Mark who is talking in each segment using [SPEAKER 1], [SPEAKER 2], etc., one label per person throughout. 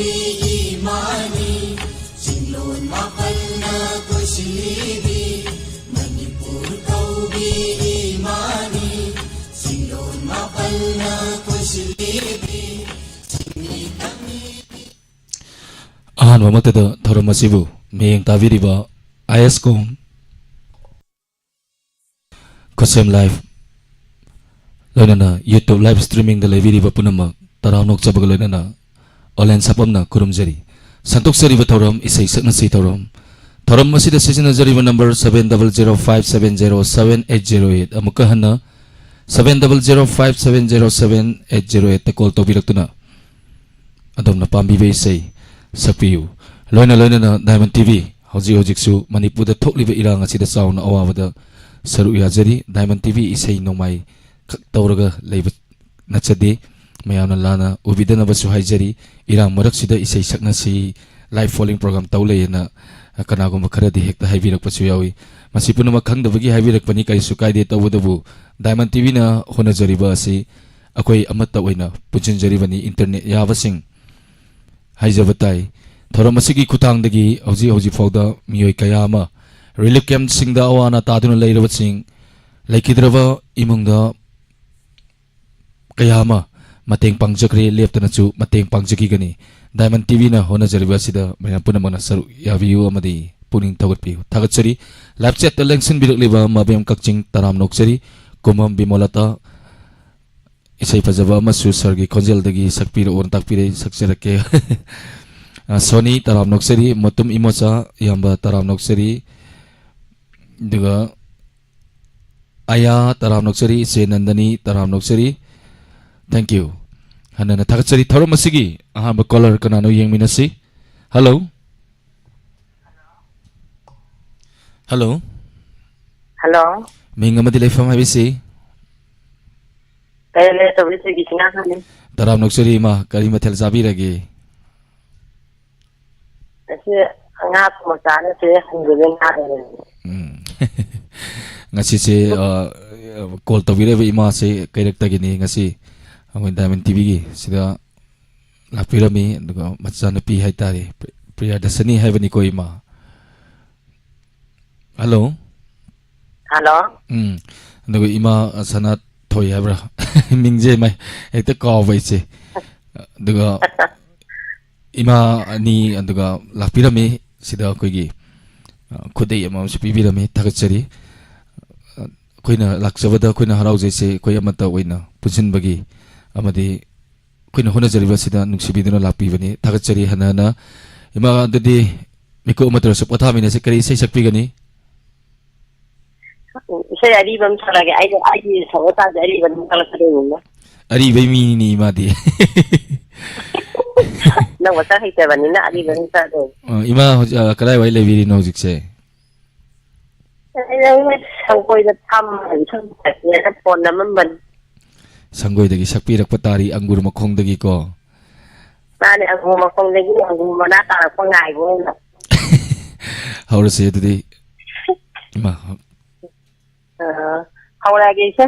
[SPEAKER 1] imani singlon mapal na kusilibi Manipur kaubi imani singlon mapal na kusilibi
[SPEAKER 2] ahan mamateda thoramasibu meyeng taviriba ISCOM Kosem live loinana YouTube live streaming da leviriba punamak taranok chabaga loinana online sapamna kurumjari santok sariba thoram isai sakna sei thoram thoram masida sijina jariba number 7005707808 amuka hana 7005707808 ta call tobiraktuna adamna pambibe isai sakpiyu loina loinana Diamond TV hauji hojiksu manipurda thokliba irang asida sauna awabada saru yajari Diamond TV isai nomai tawraga leiba nachade mayamna lana ubidana basu haijari irang maraksida isai sakna si live falling program tawleyena kanagum kharadi hekta haibirak pasu yawi masipuna makhangdabagi haibirak pani kaisu kaide tawdabu Diamond TV na hona jariba asi akoi amata oina puchin jaribani internet yabasing haijabatai thoramasigi khutangdagi hauji fawda miyoi kayama relief camp singda awana taduna leirabasing laikidraba imungda kayama mateng pangjakre leptana chu mateng pangjaki gani Diamond TV na hona jariba sida mayam punamana saru yaviu amadi puning thagatpi thagatsari live chat election birakliba mabem kakching taram noksari kumam bimolata isai pajaba masu sargi konjel dagi sakpira on takpire sakserake Sony taram noksari matum imocha yamba taram noksari duga aya taram noksari se nandani taram noksari thank you hanana thagatsari thoramasigi ahamba caller kanano yengminasi hello hello
[SPEAKER 3] hello
[SPEAKER 2] mingamadi leifam habisi
[SPEAKER 3] kayale tobisi gisina khani
[SPEAKER 2] taram noksari ma kari mathel zabirage
[SPEAKER 3] ase anga pumachana se hangren na
[SPEAKER 2] ngasi se call tobire be ima se kairakta gini ngasi amoi Diamond TV gi sida lapirami duga machana pi haitari Priyadasani haibani ko ima hello
[SPEAKER 3] hello
[SPEAKER 2] duga ima sana thoi habra mingje mai ekta call baise duga ima ni duga lapirami sida koigi khudai ama pibirami thagatsari koina lakjabada koina haraujese koi amata oina pusinbagi amadi koina hona jariba sida nuksibiduna lapibani thagatsari hanana ima dadi miko matro se pothamine se kari sei sakpigani
[SPEAKER 3] sei ari bam salage ai sawata ari bam salakadena
[SPEAKER 2] ari bai mi ni madi
[SPEAKER 3] na wata haite bani na ari bam sado
[SPEAKER 2] ima kalai wai leviri no jikse
[SPEAKER 3] sangkoi da tham sang ne da pon na man
[SPEAKER 2] sangoi dagi sakpirak patari angur makhong dagi ko
[SPEAKER 3] mane angur makhong dagi angur mana ta ko ngai bo na
[SPEAKER 2] haurase dadi ima
[SPEAKER 3] haura ge se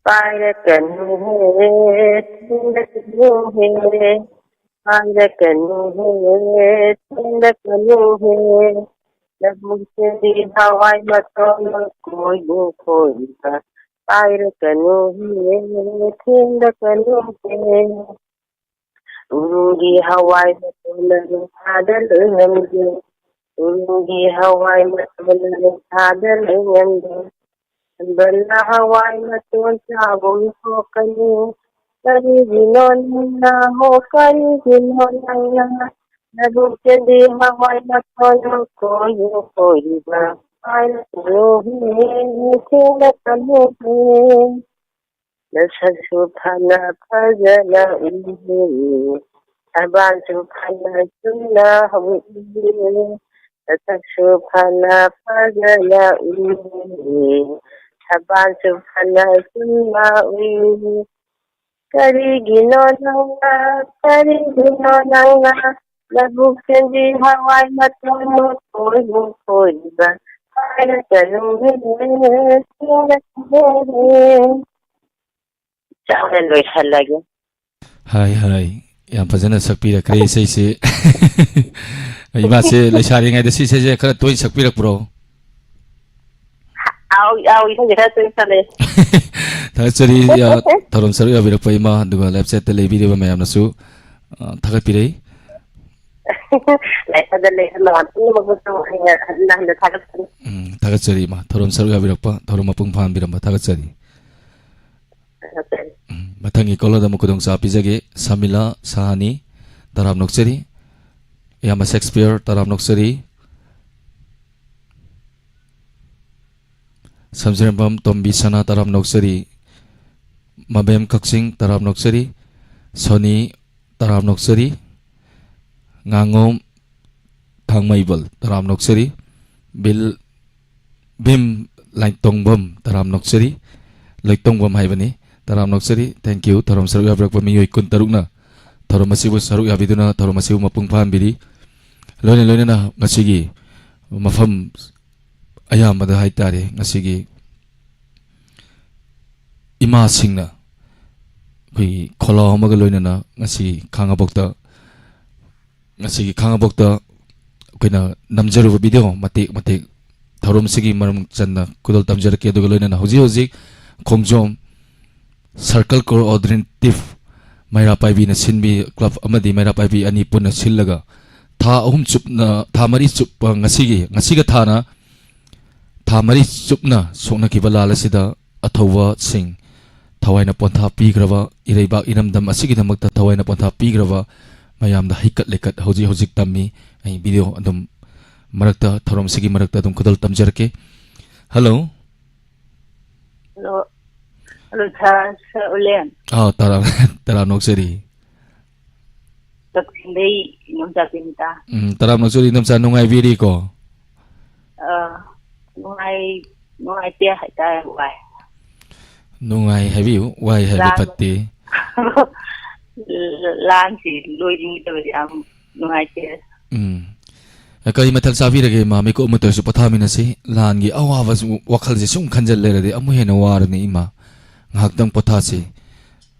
[SPEAKER 3] Paire kanu he tinda kanu he paire kanu he tinda kanu he Labukse di hawai maton koi ka paire kanu he tinda kanu he Urungi hawai maton sadal ngamje Urungi hawai maton sadal ngamje Balla hawai maton sabong ho kanu kari ginon na ho kari ginon na Labukse di hawai maton koi ba paire kanu he tinda kanu he Nasan subhana fazala uhi Aban subhana sunna uhi Nasan subhana fazala uhi Aban subhana sunna uhi Kari gino nanga Labuk sendi hawai matono koi ba Paire kanu he tinda kanu he Chào nên rồi thật là
[SPEAKER 2] Hai hai yam fazana sakpira kare sei se ima se leisari ngai da si se khara toy sakpira pro
[SPEAKER 3] ao isang gata to sale
[SPEAKER 2] thagachari ya thorom saru ya birak paima duga website te lebi ba mayam nasu thagat pirei
[SPEAKER 3] lai sadale lo atu mo to hinga nang da thagat
[SPEAKER 2] thagachari ma thorom saru ya birak pa thorom apung phan biram ba thagachari matangi kola da mukudong sa pizage samila sahani taram noksari yama Shakespeare taram noksari samjirambam tombi sana taram noksari mabem kaksing taram noksari soni taram noksari ngangom thangmaibal taram noksari bil bim laitongbam taram noksari laitongbam haibani taram noksari thank you taram saru ya brak pami yoi kun tarukna taram masibu saru ya biduna taram masibu mapung phan biri loina loina na ngasigi mafam ayamada haitare ngasigi ima singna koi khola amaga loina na ngasi khangabokta ngasigi khangabokta koina namjaru video mate mate tharom sigi maram channa kudal tamjar ke duga loina na hoji hoji khongjom circle coordinative maira paibi na sinbi club amadi maira paibi ani punna sillaga tha ahum chupna tha mari chup ngasiga thana tha mari chupna sokna kibalala sida athawa sing thawaina pontha pigraba ireiba iramdam asigi damakta thawaina pontha pigraba mayamda hikat lekat hoji hojik tammi ai video adum marakta thorom sigi marakta adum kudal tamjarke hello
[SPEAKER 3] lo sa ulen
[SPEAKER 2] taram noksari
[SPEAKER 3] tak dei nom ta pinta
[SPEAKER 2] taram noksari nam sa nungai biri ko
[SPEAKER 3] nungai tia hai ta wai
[SPEAKER 2] nungai habiu wai habi patti
[SPEAKER 3] lan si loi ni ta am nungai tia
[SPEAKER 2] kay matal sabi rage mami ko umuto su pathamina si lan gi awa wakhal je sum khanjal le re amu hena war ni ima ngakdang pothasi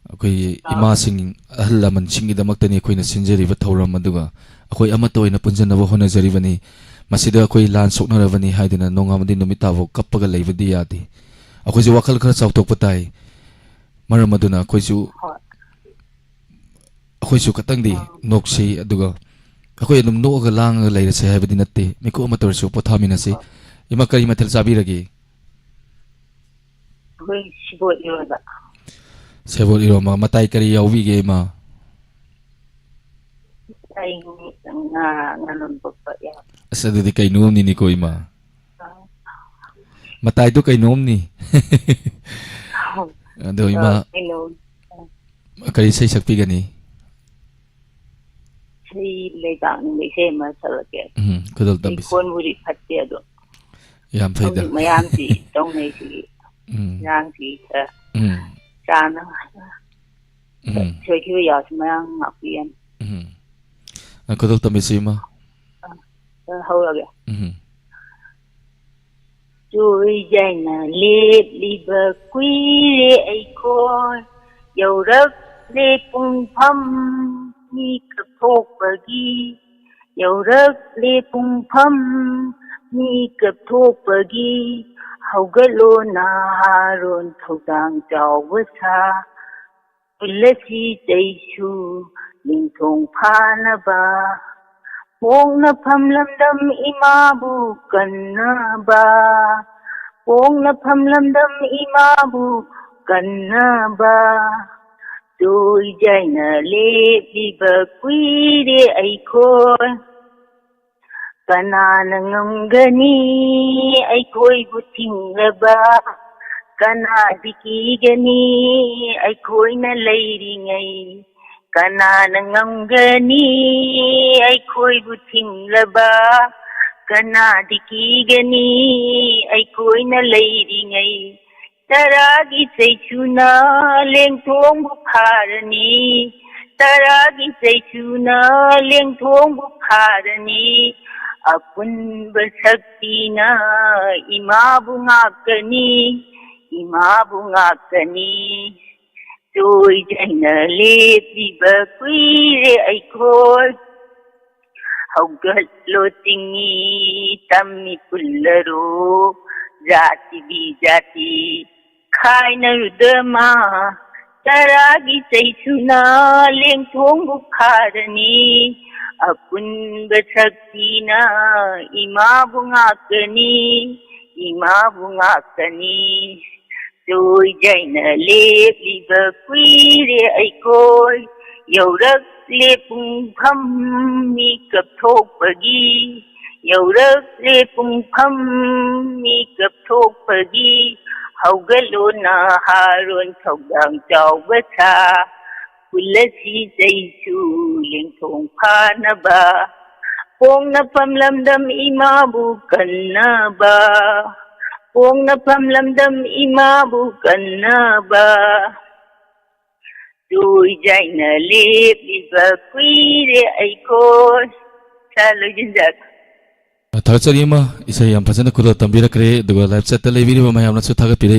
[SPEAKER 2] akoi ima sing ahlaman singi damak tani koina sinjeri ba thoram aduga akoi ama toina punjana ba hona jari bani masida akoi lan sokna ravani haidina nonga madi numita vo kappaga leibadi yadi akoi je wakhal khara chawtok patai maram aduna akoi su katang di noksi aduga akoi adum noga lang leira se haibadi natte miko amator su pothamina si ima kari mathal sabi rage
[SPEAKER 3] koi sibot yoda
[SPEAKER 2] sebol iro ma matai kari yawi ge ma
[SPEAKER 3] ai nganon papa ya
[SPEAKER 2] asadu di kay nom ni ko ima matai to kay nom ni ado ima kari say sakpi gani
[SPEAKER 3] si legang ni se ma salake
[SPEAKER 2] kudal tabis
[SPEAKER 3] kon muri phatte ado
[SPEAKER 2] yam faida
[SPEAKER 3] mayam si tong nei si yang si chana choi ki ya mayang ngapian
[SPEAKER 2] kudal tabis ima
[SPEAKER 3] hau lagi chui dây nà liệp li bờ quý rê ai khôi dầu đất lê phung phâm ni cực thuộc bờ ghi dầu đất lê phung phâm ni cực thuộc bờ ghi hầu gỡ lô na hà rôn thâu đàng chào vơ xa lê si tây su linh thùng pha na ba Wong na phamlamdam imabu kannaba Wong na phamlamdam imabu kannaba Doi jai na lepi ba kwire ai khoi Kana na ngamgani ai khoi buting laba Kana diki gani ai khoi na leiri ngai Kana nangamgani ai khoi bu thinglaba kana dikigani ai khoi na leiri ngai taragi seichuna lengthong bu pharani taragi seichuna lengthong bu pharani apun basaktina ima bu ngakani tôi dành lê đi bờ quý rê ai khôi hầu gật lô tình nghi tâm mi pullaro jati bi jati khai na rudama taragi chaisuna leng thong bukharani apun basaktina ima bunga kani tôi dành lê đi bờ quý rê ai khôi dầu đất lê bung phâm mi cập thô bờ ghi dầu đất lê bung phâm mi cập thô bờ ghi hầu gơ lô na hà rôn thọc đằng chào bơ sa kula si dây su liên thong pha na ba pong na pham lam đam ima bu cần na ba Pong na pamlamdam ima bukan na ba tôi dành lê đi bờ quý rê ai khôi sa lo dinh dạc
[SPEAKER 2] Thakachari ima isai yam phajana khudal tambirakre duga live chat ta leibiriba mayamna chu thagapire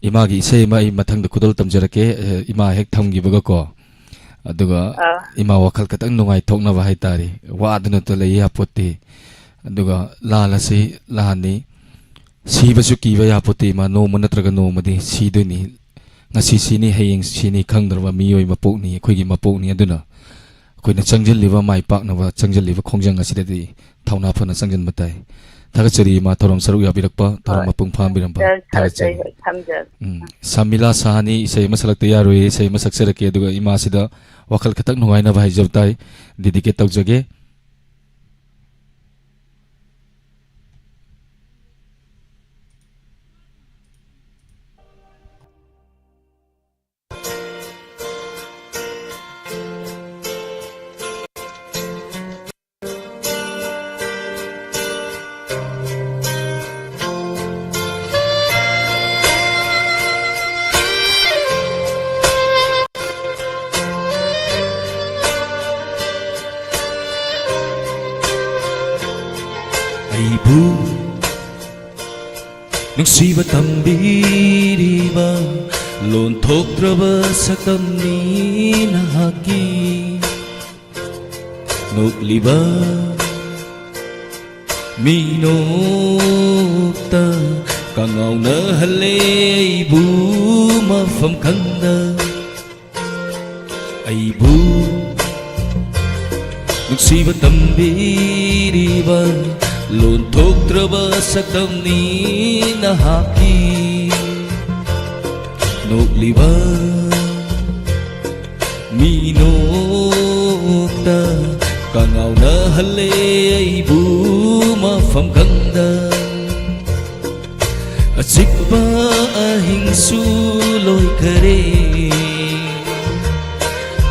[SPEAKER 2] ima gi isai ma I mathang da khudal tamjarake ima hek thamgibaga ko aduga ima wakhal katang nungai thokna ba haitari wa aduna to lei apote aduga lalasi lahani sibasu kiba yapote ma no manatraga no madi siduni ngasi sini hayeng sini khangdarwa miyoi mapokni khoigi mapokni aduna koina changjal liwa mai pak na wa changjal liwa khongjang asidadi thawna phana changjal matai thagachari ma thorom saru yabirakpa thorom mapung phambiramba thagachari samila sahani isai masalakta yaroi isai masaksarake aduga ima sida wakhal khatak nuwaina ba haijabtai dedicate tawjage Nungsiba tambiriba lon thoktraba sakamni nahaki nukliba minokta kangau na halay bu mafam kanda ay bu nungsiba tambiriba lon thoktraba sakamni nahaki nukliba minokta kangau na halay bu mafam kanda asikpa ahing suloy kare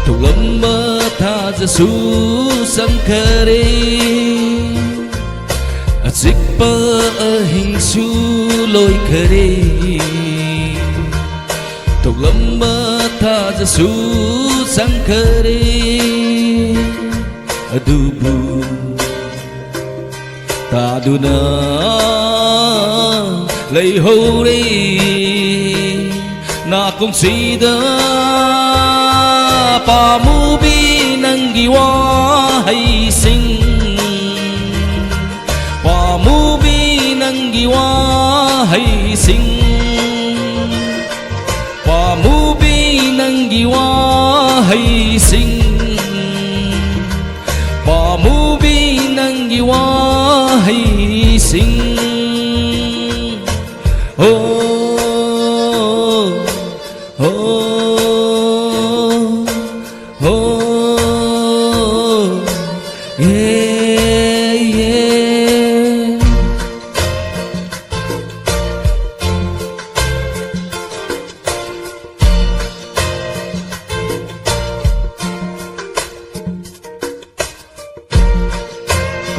[SPEAKER 2] tulamba thaja su sankare Sikpa ahing suloy kare Tuglamba thaja su sankare Adubu taduna lay hore na kung sida pamubi nanggiwa hay sing Pamubi nanggiwa hay sing Pamubi nanggiwa hay sing Pamubi nanggiwa hay sing Oh oh oh yeah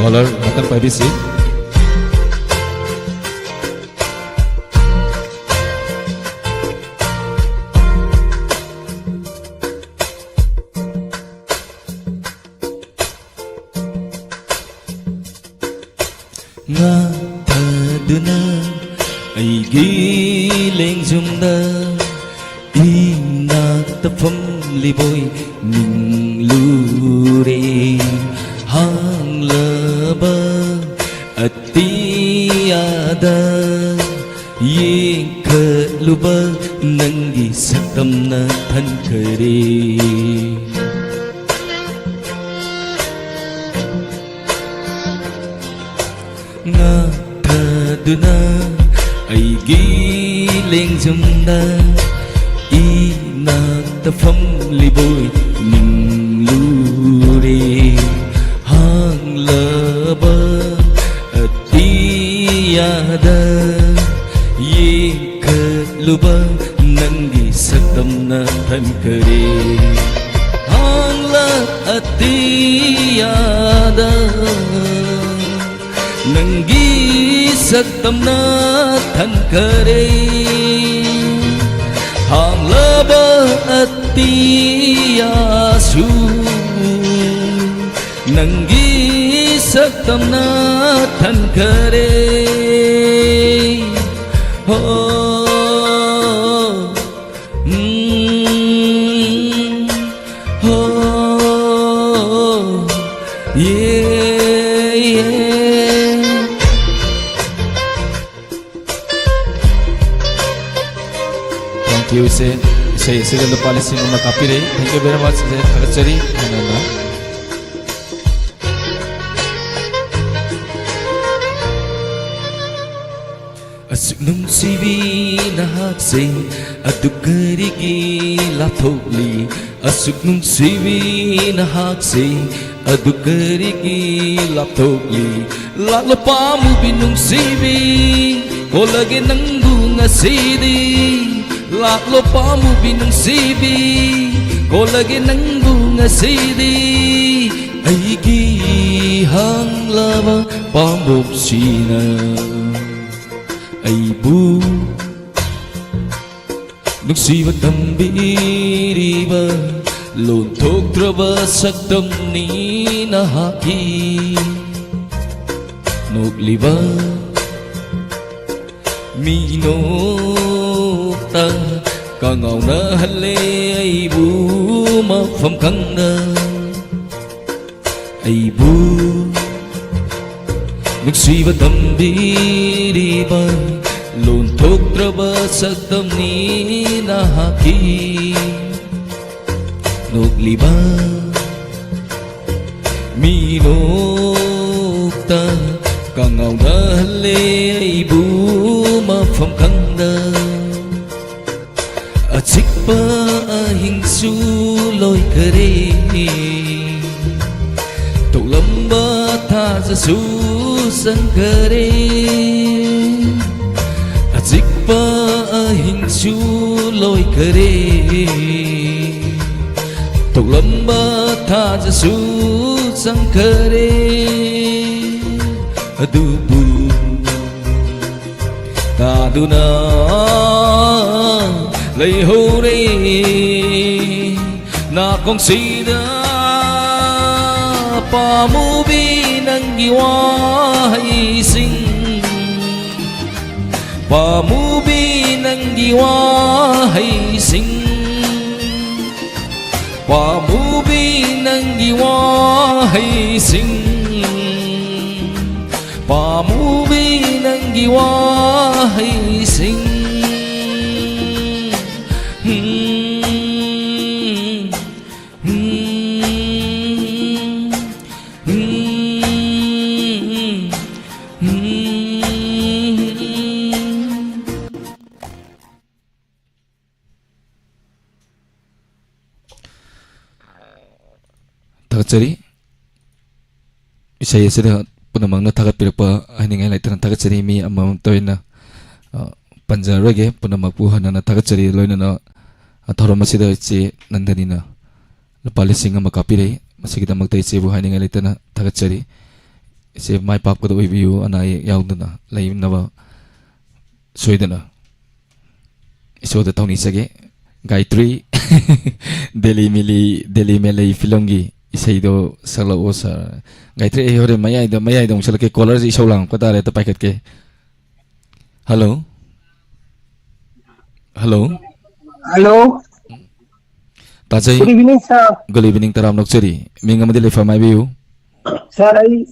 [SPEAKER 2] Caller, datang Pak BC. Nga thaduna ay giling jumda ina phong li bôi ning lu re hang lơ bơ ati ada ye khờ lu bơ nang gi sắc tâm na thân khờ re nga thờ duna ai gi leng zum da i na ta phong li bôi ning lu re hang lơ bơ ati ada ye khờ lu bơ nang gi sắc tâm na thân khờ re hang lơ ati ada nang gi sắc tâm na thân khờ re hang lơ bơ ati su nang gi sắc tâm na thân khờ re Thank you, say the policy on the copy. Thank you very much, Agachari. Asuk nung sivi na hakse adukari ki la tholi asuk nung sivi na hakse adukari ki la tholi la lo pa mu binung sivi ko lage nang bunga sidi la lo pa mu binung sivi ko lage nang bunga sidi ai gi hang lava pa mu sina ai bu nung si va tâm bi đi ba lộn thuốc tra ba sắc tâm ni na ha ki nộp li ba mi no ta ca ngầu na hale ai bu ma phẩm khăng na ai bu nung si va tâm bi đi ba lộn thuốc tra ba sắc tâm ni na ha ki nộp li ba mi nộp ta ca ngầu na hale ai bu ma phẩm khăng na a chik pa a hình su lôi kare to lamba tha za su san kare a chik pa a hình su lôi kare to lamba tha za su san kare adu bu ta du na lấy hô đi na con si da pa mu bi nang gi wa hay sinh pa mu bi nang gi wa hay sinh pa mu bi nang gi wa hay sinh pa mu bi nang gi wa hay sinh
[SPEAKER 4] Tagatsari saya sudah punamang na tagat pilpa hiningai lai tan tagatsari mi amam toina panjarage punamagpuhan na tagatsari loina na athorama sida che nandani na lapali singa makapire masigida magtai che bu hiningai lai tan tagatsari se mai pak ko review anai yaudana lai nawa soidana isoda tawni sage Gayatri Delhi meli filongi isaido sala osa Gayatri e hore mayai dong sala ke caller ji solang kata re to paket ke hello
[SPEAKER 5] Hello.
[SPEAKER 2] Tajay
[SPEAKER 5] Good evening, sir.
[SPEAKER 2] good evening taram nokchari minga madi lefa mai biu
[SPEAKER 5] Sir, I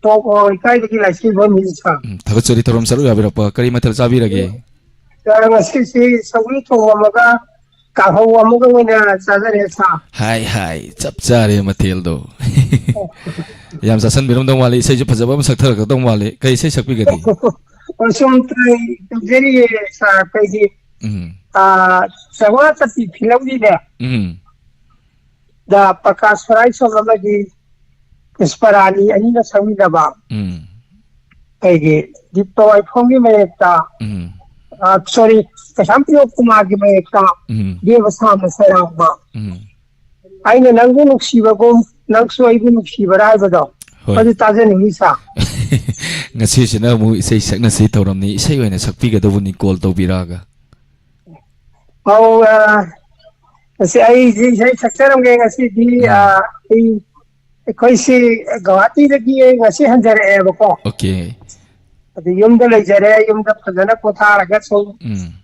[SPEAKER 5] talk or kai the like 1 minute, sir.
[SPEAKER 2] thagachari thorom saru yabirakpa kari mathal chabi rage
[SPEAKER 5] Sir, I see Sawi to Amaga, Kaho Amaga when a Saturday, sir.
[SPEAKER 2] hai chap chare mathel do yam sasan birom dong wale sei ju phajaba sak thar ka dong wale kai sei sakpi gadi
[SPEAKER 5] Or some very, sir, crazy. Sawa Tati Pilawi there. The Pakas rights of the Isparani, and the Sawi Daba. Peggy, Deep Toy Pongi Meta. Sorry, Kasampio Kumagi Meta. Gave us some Saramba. I know Nangu Shiva go, Nangso even Shiva Ravado. But it doesn't visa.
[SPEAKER 2] ngasi sina mu sei sakna sei thoram ni sei oina sakpi ga do ni call to biraga
[SPEAKER 5] Oh, see, I sector of getting a city, I see Gawati the Gia, I see 100 ever.
[SPEAKER 2] okay
[SPEAKER 5] The Yum the Legere, Yum the Pazana Kotara gets so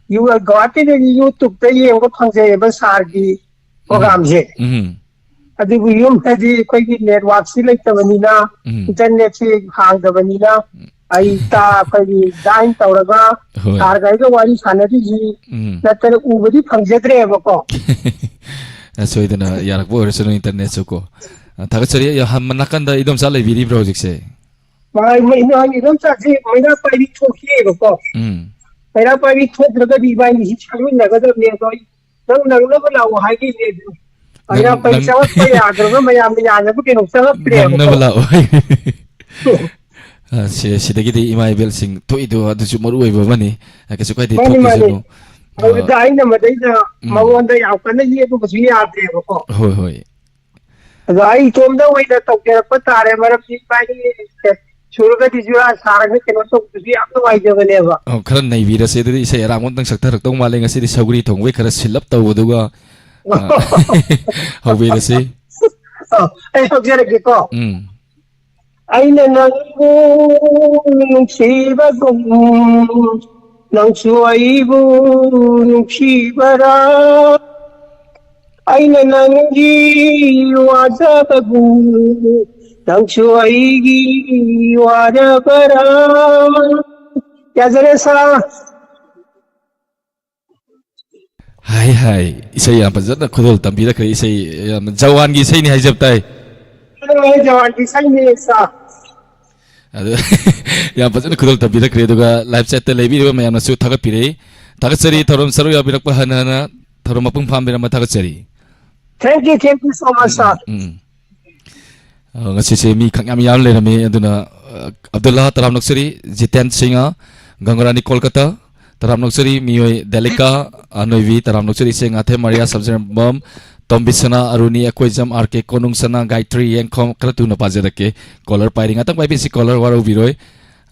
[SPEAKER 5] you were Gawati the you took the Yum Sargi Programje. At the Yum had the quite network, select the vanilla, internet hang the vanilla. I ta dine Tauraga, Targa, one is Hanadi, that the Ubudi Panzetre ever.
[SPEAKER 2] so then yarak bo resno internet suko thagachari ya hamanakan da idom sale video project se
[SPEAKER 5] My don't say, my not by the talk here, of course. My not by the talk the divine is coming, never nearby. Don't never know how he did. I not by self by Adra, my Yamayan, looking of self prayer.
[SPEAKER 2] sidagi imai bel sing to ido adu chumor oi ba mani akasu kai di
[SPEAKER 5] Money,
[SPEAKER 2] thok
[SPEAKER 5] money.
[SPEAKER 2] kisu
[SPEAKER 5] I was dying the Madina, Mawanda Yakana, you was we are there.
[SPEAKER 2] hoi hoi
[SPEAKER 5] I told the way that Tokyo Patare, but Suruga is your Sarah cannot talk to be otherwise never.
[SPEAKER 2] kharan nei vira se di se ramon tang sakthar tong male ngasi di saguri thong we khara silap taw duga hobi re se
[SPEAKER 5] I forget it. I know Shiva Nang Suaibu Shivara I know you are Zababu Nang Suaigi Wadabara Yazaresa
[SPEAKER 2] hai isai am pazat na khudol tambi da kai isai jawan gi isai ni haijab tai
[SPEAKER 5] Jawan design sa
[SPEAKER 2] adu ya pazat na khudol tambi da kre duga live chat te lebi ba mayam na su thagat pire thagat sari thorom saru ya birak pa hana thorom apung pham bira ma thagat sari
[SPEAKER 5] Thank you so much, sir.
[SPEAKER 2] ngasi se mi khang yam yam le na me aduna Abdullah taram noksari Jiten Singa Gangrani Kolkata taram noksari mioi Delika anoivi taram noksari se ngathe Maria Subzer Bom Tombisana Aruni Akoijam RK Konung Sana Gayatri Yengkhom kratu na pajerake caller pairing atang bai bisi caller waro biroi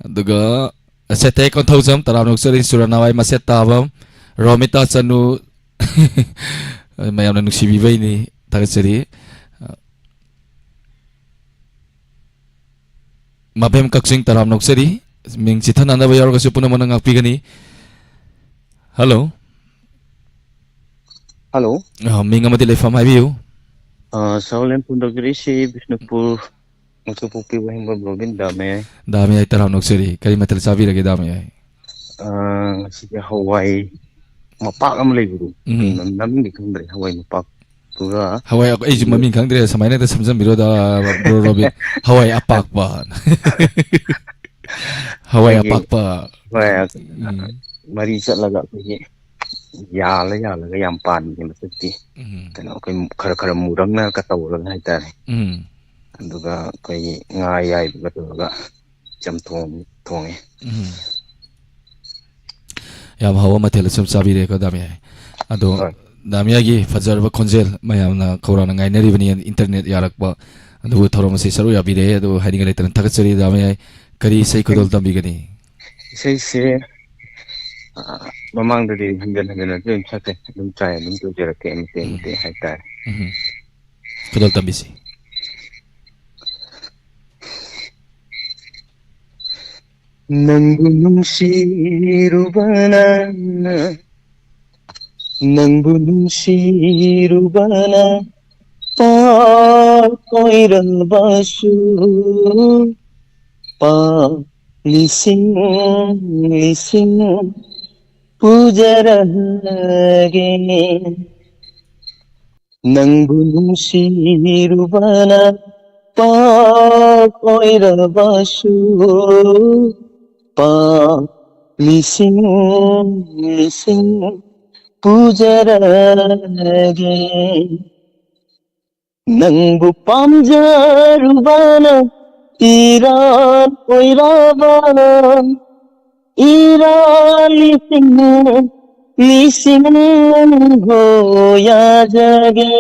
[SPEAKER 2] duga sete kon thousam taram noksari Suranawai Maset Tabam Romita Chanu mayam na nuksibi bai ni tagasari Mabem Kaksing taram noksari ming chithan anda bayar ka supuna manang akpi gani hello
[SPEAKER 6] Hello.
[SPEAKER 2] ming amati lefam hai biu
[SPEAKER 6] Saulen Pundagiri si Bishnupur Mutupupi Wahimba Blogin Dame.
[SPEAKER 2] dami ai taram noksari kari matal sabi lagi dami ai
[SPEAKER 6] Si Hawaii Mapak am Leguru. Namin di kandre Hawaii Mapak. Tuga.
[SPEAKER 2] Hawaii ako ay maming kang dire samay na samsam biro da bro Robin Hawaii apak pa Hawaii apak pa
[SPEAKER 6] Mari laga kuyi. Yala ga yampan ni masuti. Kano kay kara murang na kataw lang hay tare. Anduga kay ngayay batuga jam thong eh.
[SPEAKER 2] yam hawa matel sum sabi re ko dami ai ado dami agi fajar ba konjel mayam na khawra na ngai nari bani internet yarak ba ado thorom se saru ya bi re ado haring le tan thak chari dami ai kari sei kodol tambi gani
[SPEAKER 6] Se mamang dari hinggan dum sate dum chai dum tu jera ke mte hay tare.
[SPEAKER 2] kodol tambi si
[SPEAKER 6] Nanggu nungsirubanan Nangbu nungsirubana pakoiralbasu pa lising lising pujarage Nangbu nungsirubana pakoiralbasu pa lising lising pujarage Nangbu pamjarubana Iran oirabana Iran lising hoya jage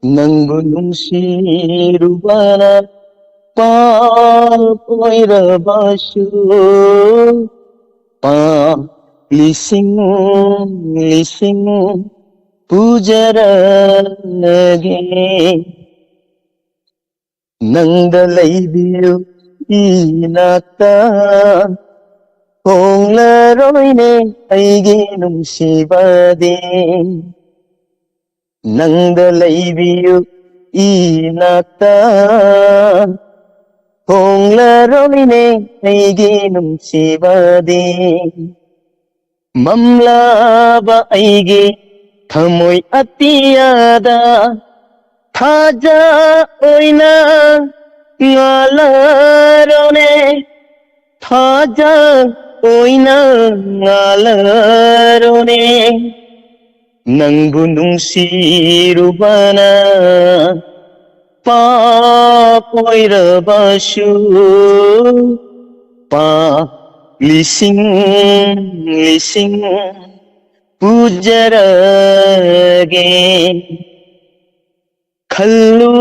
[SPEAKER 6] Nangbu nungsirubana pakoirabasu pa lising lising pujarage Nangda laibiyo inakta honglaroine aige nungsibade Nangda laibiyo inakta honglaroine aige nungsibade Mamlaba aige thamoi atiyada Thaja oina ngalarone Thaja oina ngalarone Nangbu nungsirubana pakoirabasu pa lising lising pujarage Khallu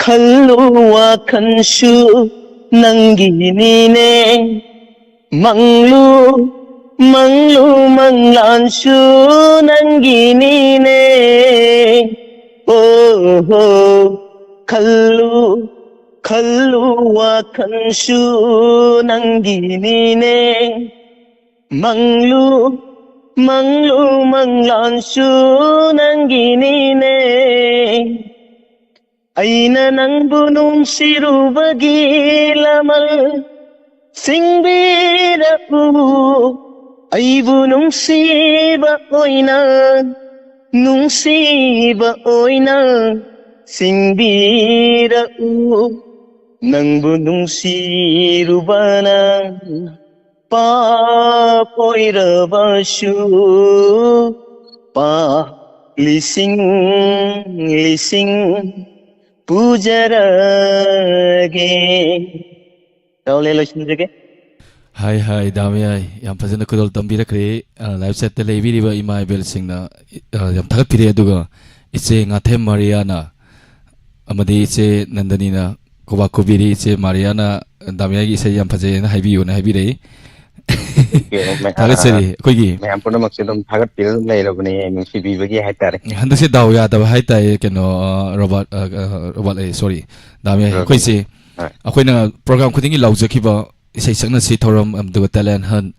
[SPEAKER 6] khallu wakhanshu nanginine Manglu manglu manglanshu nanginine Oh oh Khallu khallu wakhanshu nanginine Manglu manglu manglanshu nanginine Aina nangbu nungsirubagi lamal singbirau Aibu nungsiba oina singbirau Nangbu nungsirubana pakoirabasu pa lising lising pujarage Taule loisinjage
[SPEAKER 2] Hai hai dami ai yam fazana kudol tambira kre live set te lebi riba ima bel singna yam thagat pire aduga iche ngathe Mariana amadi iche Nandani na koba kobiri iche Mariana dami ai ise yam faje na haibi na haibi rei thagat seri koigi
[SPEAKER 6] mayam puna maksidum thagat pire leirabani nungsibi bagi haitare
[SPEAKER 2] handa se daw ya da hai tai keno robot sorry dami ai koi se akoina program khudingi laujaki ba isai sakna si thoram amduga talent han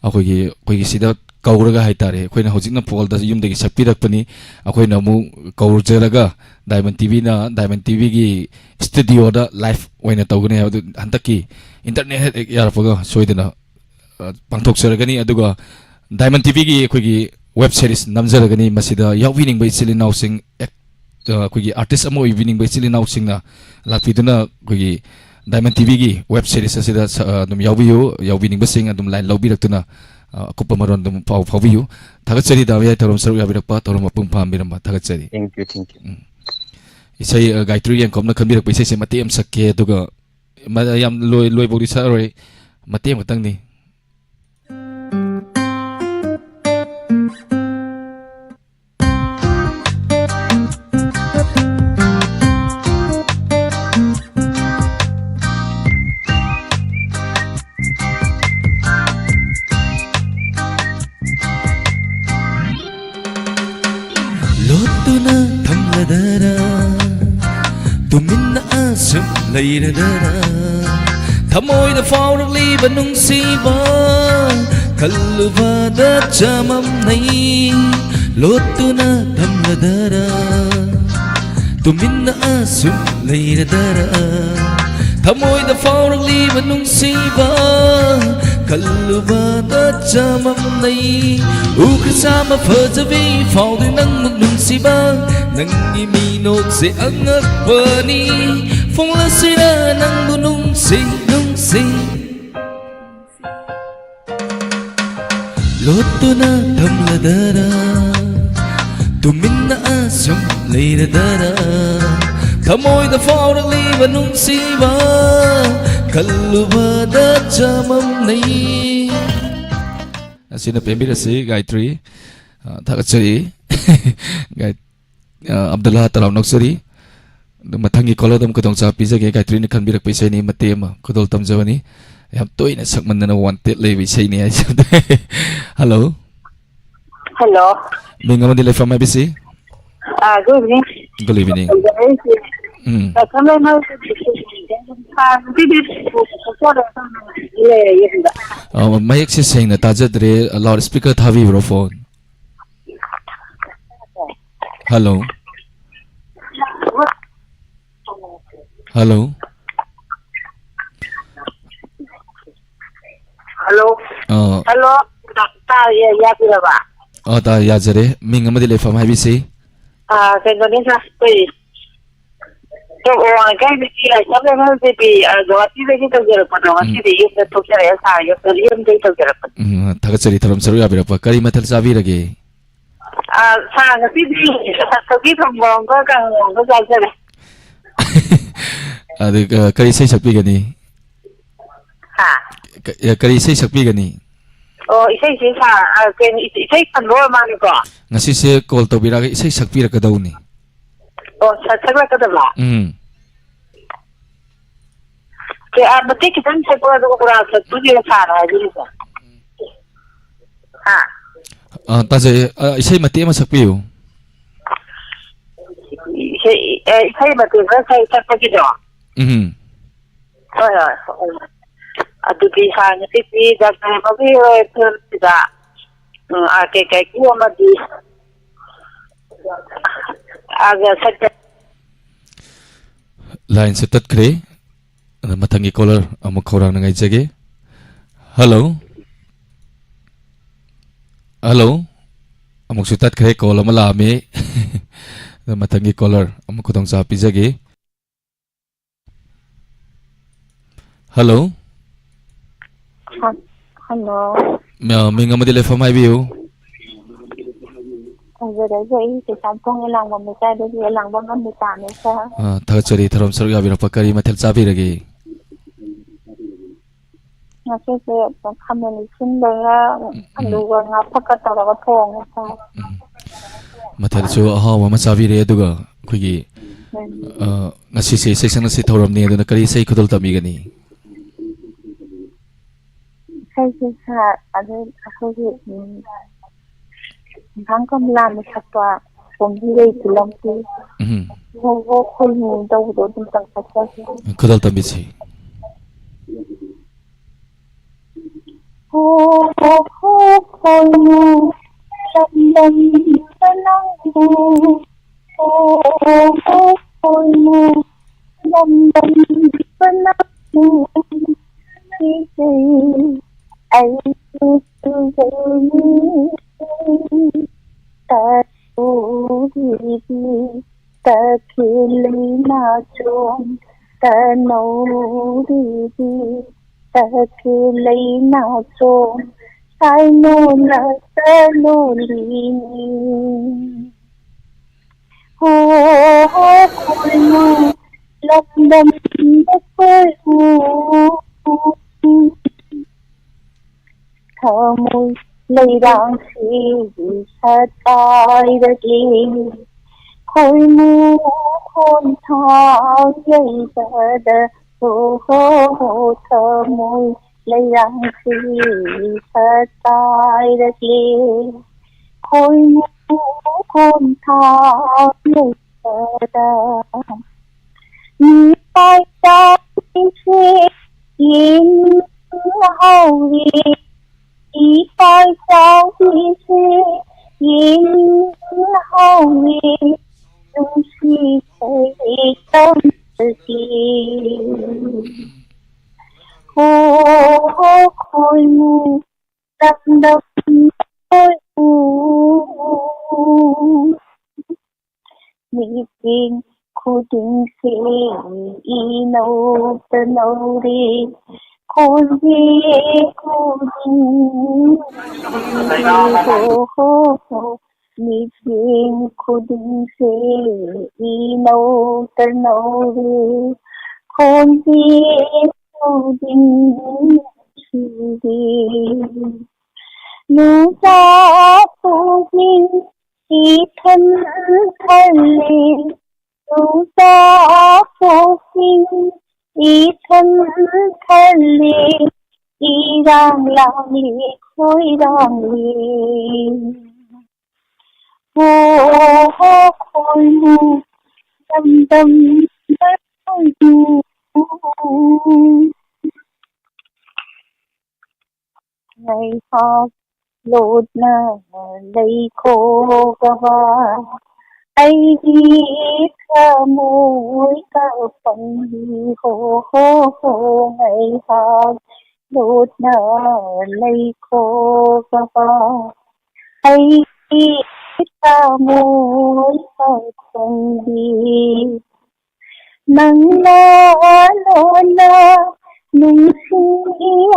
[SPEAKER 2] akoigi sida kauraga haitare akoina hojikna pol da yumdagi sakpirakpani akoina mu kaurjeraga Diamond TV gi studio da live oina tawgane handaki internet yarapaga soidana pangthok seragani aduga Diamond TV gi akoigi web series namjaragani masida yawbining bai silinaw sing akoigi artist amo evening bai silinaw singna lapiduna akoigi Diamond TV gi web series asida dum yawbining basing adum line lawbiraktuna akupa maron dum pawbiyu thagatsari dawi thorom saru yabirakpa thorom apung phambiram thagatsari
[SPEAKER 6] thank you
[SPEAKER 2] isai gaitru yang komna khambirak paisai se mate am sakke aduga yam loi bodi saroi mate matang ni
[SPEAKER 4] Lotuna thamladara tuminna asum leiradara thamoida faurli banungsiba ಕಲ್ಲುವಾದ ಚಮಂನೈ ಲೋತುನ ಧಮ್ಲದರ ತುಮಿನ್ನ ಆಸು ಲೈರದರ ಥಮೋಯ್ದ ಫಾವ್ರಲಿವ ನುಂಗ್ಸಿಬ ಕಲ್ಲುವಾದ ಚಮಂನೈ ಉಗ್ರಸಾಮ ಫಜವಿ ಫಾವ್ದ ನಂಗ್ ನುಂಗ್ಸಿಬ ನಂಗಿ ಮೀನೋಕ್ಸೆ angakpani ಫೋಂಗ್ಲಸಿರ ನಂಗು ನುಂಗ್ಸಿ ನುಂಗ್ಸಿ ಲೋತುನ ಧಮ್ಲದರ ತುಮಿನ್ನ awesome ಲೈರದರ ಥಮೋಯ್ದ ಫಾವ್ರಲಿವ ನುಂಗ್ಸಿಬ ಕಲ್ಲುವಾದ ಚಮಂನೈ asina pembirasi Gayatri thakachari Gay Abdullah talam noksari mathangi koladam kadong cha pizage Gayatri ni khanbirak paisai ni matema kodol tamjawani yam toina sakmanna wanted levi sei ni ai hello
[SPEAKER 3] Hello.
[SPEAKER 4] Mingamadi le from ABC
[SPEAKER 3] Good evening.
[SPEAKER 4] good evening mayek se seng na tajadre loudspeaker thavi bro phone hello hello
[SPEAKER 3] Hello. Hello. Ta ya kira ba.
[SPEAKER 4] ta ya jare mingamadi le from ABC
[SPEAKER 3] Cái đó đến sao? Tôi cái gì là cháu lên hơi bị rồi thì cái tôi giờ còn rồi thì đi tôi sẽ lấy xài rồi tôi yên đi tôi giờ
[SPEAKER 4] thakachari tharam saru abira pa kari mathal sabi rage
[SPEAKER 3] sang cái gì tôi biết không có cái gì này
[SPEAKER 4] adu kari sei sakpi gani
[SPEAKER 3] ha
[SPEAKER 4] kari sei sakpi gani
[SPEAKER 3] isai sei sa cái isai kan lo ma ni ko
[SPEAKER 4] ngasi se call to bira ga sei sakpi ra kadau ni
[SPEAKER 3] sakla ka da ba cái bati ki tan se ko do ko ra sa tu ni sa ra ji sa ha
[SPEAKER 4] ta je isai mate ma sakpi yo
[SPEAKER 3] isai mate ra sai sa ko ki do adugi hanya tipi dan bagi tidak cái cua mà đi agak saja
[SPEAKER 4] line se tat kre mathangi caller amuk khorang na ngai jage hello hello amuk se tat kre call ama la me mathangi caller amuk khotong sa pi jage hello
[SPEAKER 7] hello
[SPEAKER 4] mingamadi le from IBU
[SPEAKER 7] giờ đấy vậy thì sao không cái lòng mà người ta đấy thì lòng bao năm 18 này sao
[SPEAKER 4] thakachari tharam saru abira pa kari mathal sabi rage
[SPEAKER 7] nga se khameni sin da alu ga nga phaka ta ga thong sa
[SPEAKER 4] mathal chu ahawa ma sabi re aduga khoigi ngasi se section se thoram ni aduna kari sei khudul tami gani
[SPEAKER 7] sai se sa ade akhoi thang kam lam sakpa pomdi rei tulam ki wo khoi mu dau do dum tang sakpa
[SPEAKER 4] khudul tami si
[SPEAKER 7] ho khoi mu lam lam sanang ho khoi mu lam lam sanang ho ai tu ta tu di ta khili na chom ta no di ta khili na chom sai no na ta no li ho no lấp đâm đất với thơ môi lấy đang khi sát tay đất đi khôi mưa khôn thao dây giờ hô thơ môi lấy đang khi sát tay đất đi khôi mưa khôn thao dây giờ tay ta in hầu đi से yin hawi tumsi sai tamki ho khoi mu dam dam khoi mu meeting khuding se ino tanore khodi khuding ho meeting khuding se ino tanore khodi khuding nu sa khuding ithan thale nu sa khuding ithan thale irang lang li khoi rang li ho khoi mu dam dam du ngày họp lột na lấy khô gava ai đi thơ mũi thơ phần hồ ngày họp lột na lấy khô gava ai đi thơ mũi thơ phần nắng na nung si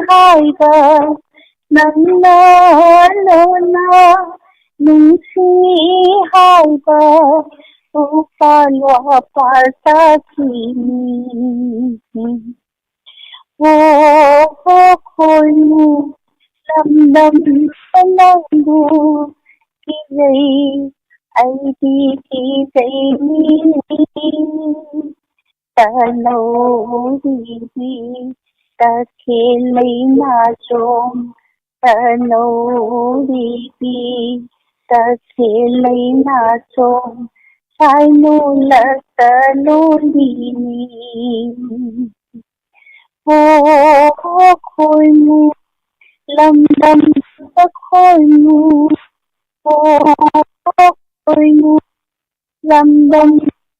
[SPEAKER 7] hai ga nang na nung si hai ga upalwa parta kini wo khoi mu lam nang du ki dei ai di ki dei ni ta lo di ta khelai na chom ta lo di ta khelai na chom sai nu la ta lo di ni ho khoi mu lam ta khoi mu ho khoi mu lam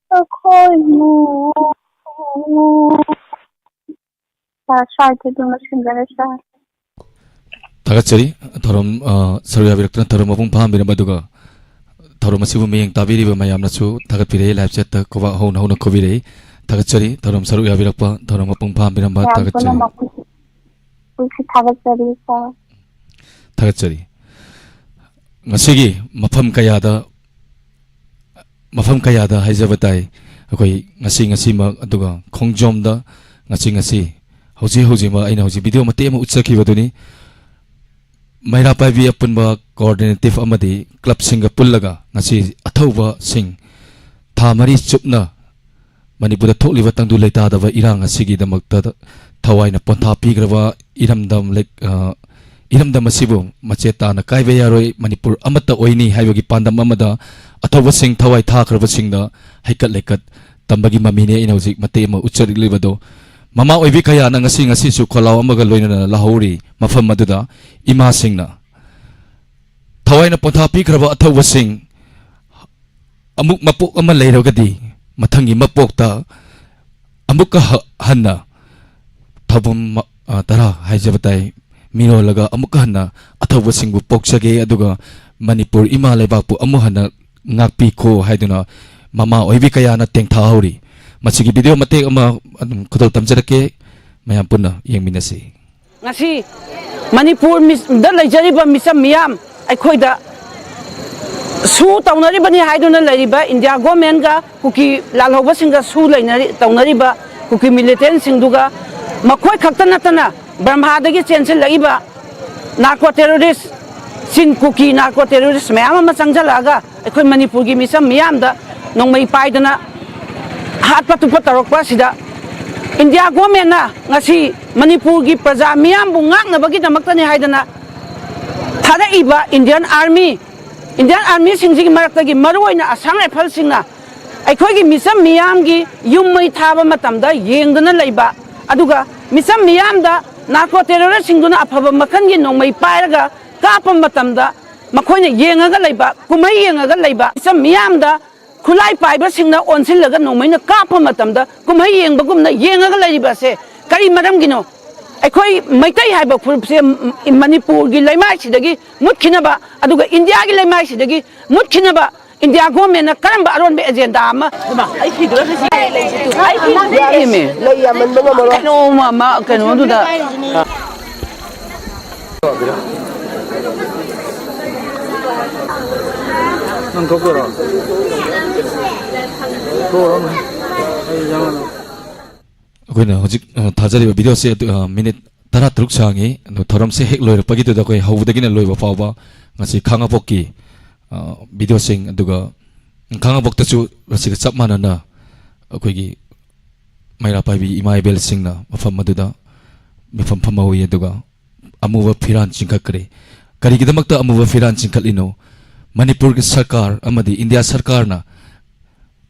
[SPEAKER 7] ta khoi mu
[SPEAKER 2] Tagachari thorom sarya birakna thorom apung pham bina baduga thorom asibu meyang tabiri ba mayam nachu tagat pire live chat ta kowa hon hon kobire tagachari thorom sarya birakpa thorom apung pham bina ba tagachari ngasigi mafam kaya da haijabatai akoi ngasi ma aduga khongjom da ngasi hauji ma aina hauji video mate ma utsaki baduni maira paibi apunba coordinative amadi club singa pullaga ngasi athauba sing thamari chupna manipura thokliba tangdu leita da irang asigi damakta thawaina pontha pigraba iramdam asibu macheta na kaibe yaroi manipur amata oini haibagi pandam amada athauba sing thawai thakraba singda haikat lekat tambagi mamine ina hauji mate ma utsari libado mama oibi kaya na ngasi su kholaw amaga loina lahori mafam maduda ima singna thawaina pontha pikraba athauba sing amuk mapok ama leirogadi mathangi mapokta amuk hanna thabum tara haijabatai miro laga amuk hanna athauba singbu pokchage aduga manipur ima lebapu amu hanna ngakpi ko haiduna mama oibi kaya na tengtha hauri masigi video mate ama khudal tamjarake mayam punna yengminasi
[SPEAKER 8] ngasi manipur da leijariba misam miyam aikhoida su taunaribani haiduna lariba india government ga kuki lalhoba singa su leinari taunariba kuki militant singduga makhoi khakta natana brahma dagi chensil laiba narco terrorist sin kuki narco terrorist mayam ma changjalaga aikhoi manipur gi misam miyam da nongmai paidana hat patupa tarokpa sida india government na ngasi manipur gi praja miyam bu ngakna bagi damaktani haidana thada iba indian army singji marakta gi maroina asang rifle singna aikhoi gi misam miyam gi yummai thaba matamda yengdana leiba aduga misam miyam da narco terrorist singduna afaba makan gi nongmai pairaga kapam matamda ꯃꯈꯣꯏꯅ ꯌꯦꯡꯉꯒ ꯂꯩꯕ ꯀꯨꯝꯍꯩ ꯌꯦꯡꯉꯒ ꯂꯩꯕ ꯃꯤꯆꯝ ꯃꯤꯌꯥꯝꯗ ꯈꯨꯠꯂꯥꯏ ꯄꯥꯏꯕꯁꯤꯡꯅ ꯑꯣꯟꯁꯤꯜꯂꯒ ꯅꯣꯡꯃꯩꯅ ꯀꯥꯞꯄ ꯃꯇꯝꯗ ꯀꯨꯝꯍꯩ ꯌꯦꯡꯕꯒꯨꯝꯅ ꯌꯦꯡꯉꯒ ꯂꯩꯔꯤꯕꯁꯦ ꯀꯔꯤ ꯃꯔꯝꯒꯤꯅꯣ ꯑꯩꯈꯣꯏ ꯃꯩꯇꯩ ꯍꯥꯏꯕ ꯐꯨꯔꯨꯞꯁꯦ ꯃꯅꯤꯄꯨꯔꯒꯤ ꯂꯩꯃꯥꯏꯁꯤꯗꯒꯤ ꯃꯨꯠꯈꯤꯅꯕ ꯑꯗꯨꯒ ꯏꯟꯗꯤꯌꯥꯒꯤ ꯂꯩꯃꯥꯏꯁꯤꯗꯒꯤ ꯃꯨꯠꯈꯤꯅꯕ ꯏꯟꯗꯤꯌꯥ ꯒꯣꯔꯃꯦꯟꯅ ꯀꯔꯝꯕ ꯑꯔꯣꯟꯕ ꯑꯦꯖꯦꯟꯗꯥ ꯑꯃ
[SPEAKER 5] lay ya man mga maro
[SPEAKER 8] ꯀꯩꯅꯣꯃ ꯀꯩꯅꯣꯗꯨꯗ
[SPEAKER 9] nang thokora thora ai jamana
[SPEAKER 2] ꯑꯩꯈꯣꯏꯅ ꯍꯧꯖꯤꯛ ꯊꯥꯖꯔꯤꯕ ꯚꯤꯗꯤꯑꯣꯁꯦ ꯃꯤꯅꯤꯠ 13 ꯁꯥꯡꯉꯤ ꯑꯗꯣ ꯊꯧꯔꯝꯁꯦ ꯍꯦꯛ ꯂꯣꯏꯔꯛꯄꯒꯤꯗꯨꯗ ꯑꯩꯈꯣꯏ ꯍꯧꯕꯗꯒꯤꯅ ꯂꯣꯏꯕ ꯐꯥꯎꯕ ꯉꯁꯤ ꯈꯥꯡꯉꯕꯣꯛꯀꯤ ꯚꯤꯗꯤꯑꯣꯁꯤꯡ ꯑꯗꯨꯒ ꯈꯥꯡꯉꯕꯣꯛꯇꯁꯨ ꯃꯁꯤꯒ ꯆꯞ ꯃꯥꯟꯅꯅ ꯑꯩꯈꯣꯏꯒꯤ ꯃꯩꯔꯥ ꯄꯥꯏꯕꯤ ꯏꯃꯥ ꯏꯕꯦꯜꯁꯤꯡꯅ ꯃꯐꯝ ꯑꯗꯨꯗ ꯃꯤꯐꯝ ꯐꯝꯍꯧꯏ ꯑꯗꯨꯒ ꯑꯃꯨꯕ ꯐꯤꯔꯥꯟ ꯆꯤꯡꯈꯠꯈ꯭ꯔꯦ ꯀꯔꯤꯒꯤꯗꯃꯛꯇ ꯑꯃꯨꯕ ꯐꯤꯔꯥꯟ ꯆꯤꯡꯈꯠꯂꯤꯅꯣ ꯃꯅꯤꯄꯨꯔꯒꯤ ꯁꯔꯀꯥꯔ ꯑꯃꯗꯤ ꯏꯟꯗꯤꯌꯥ ꯁꯔꯀꯥꯔꯅ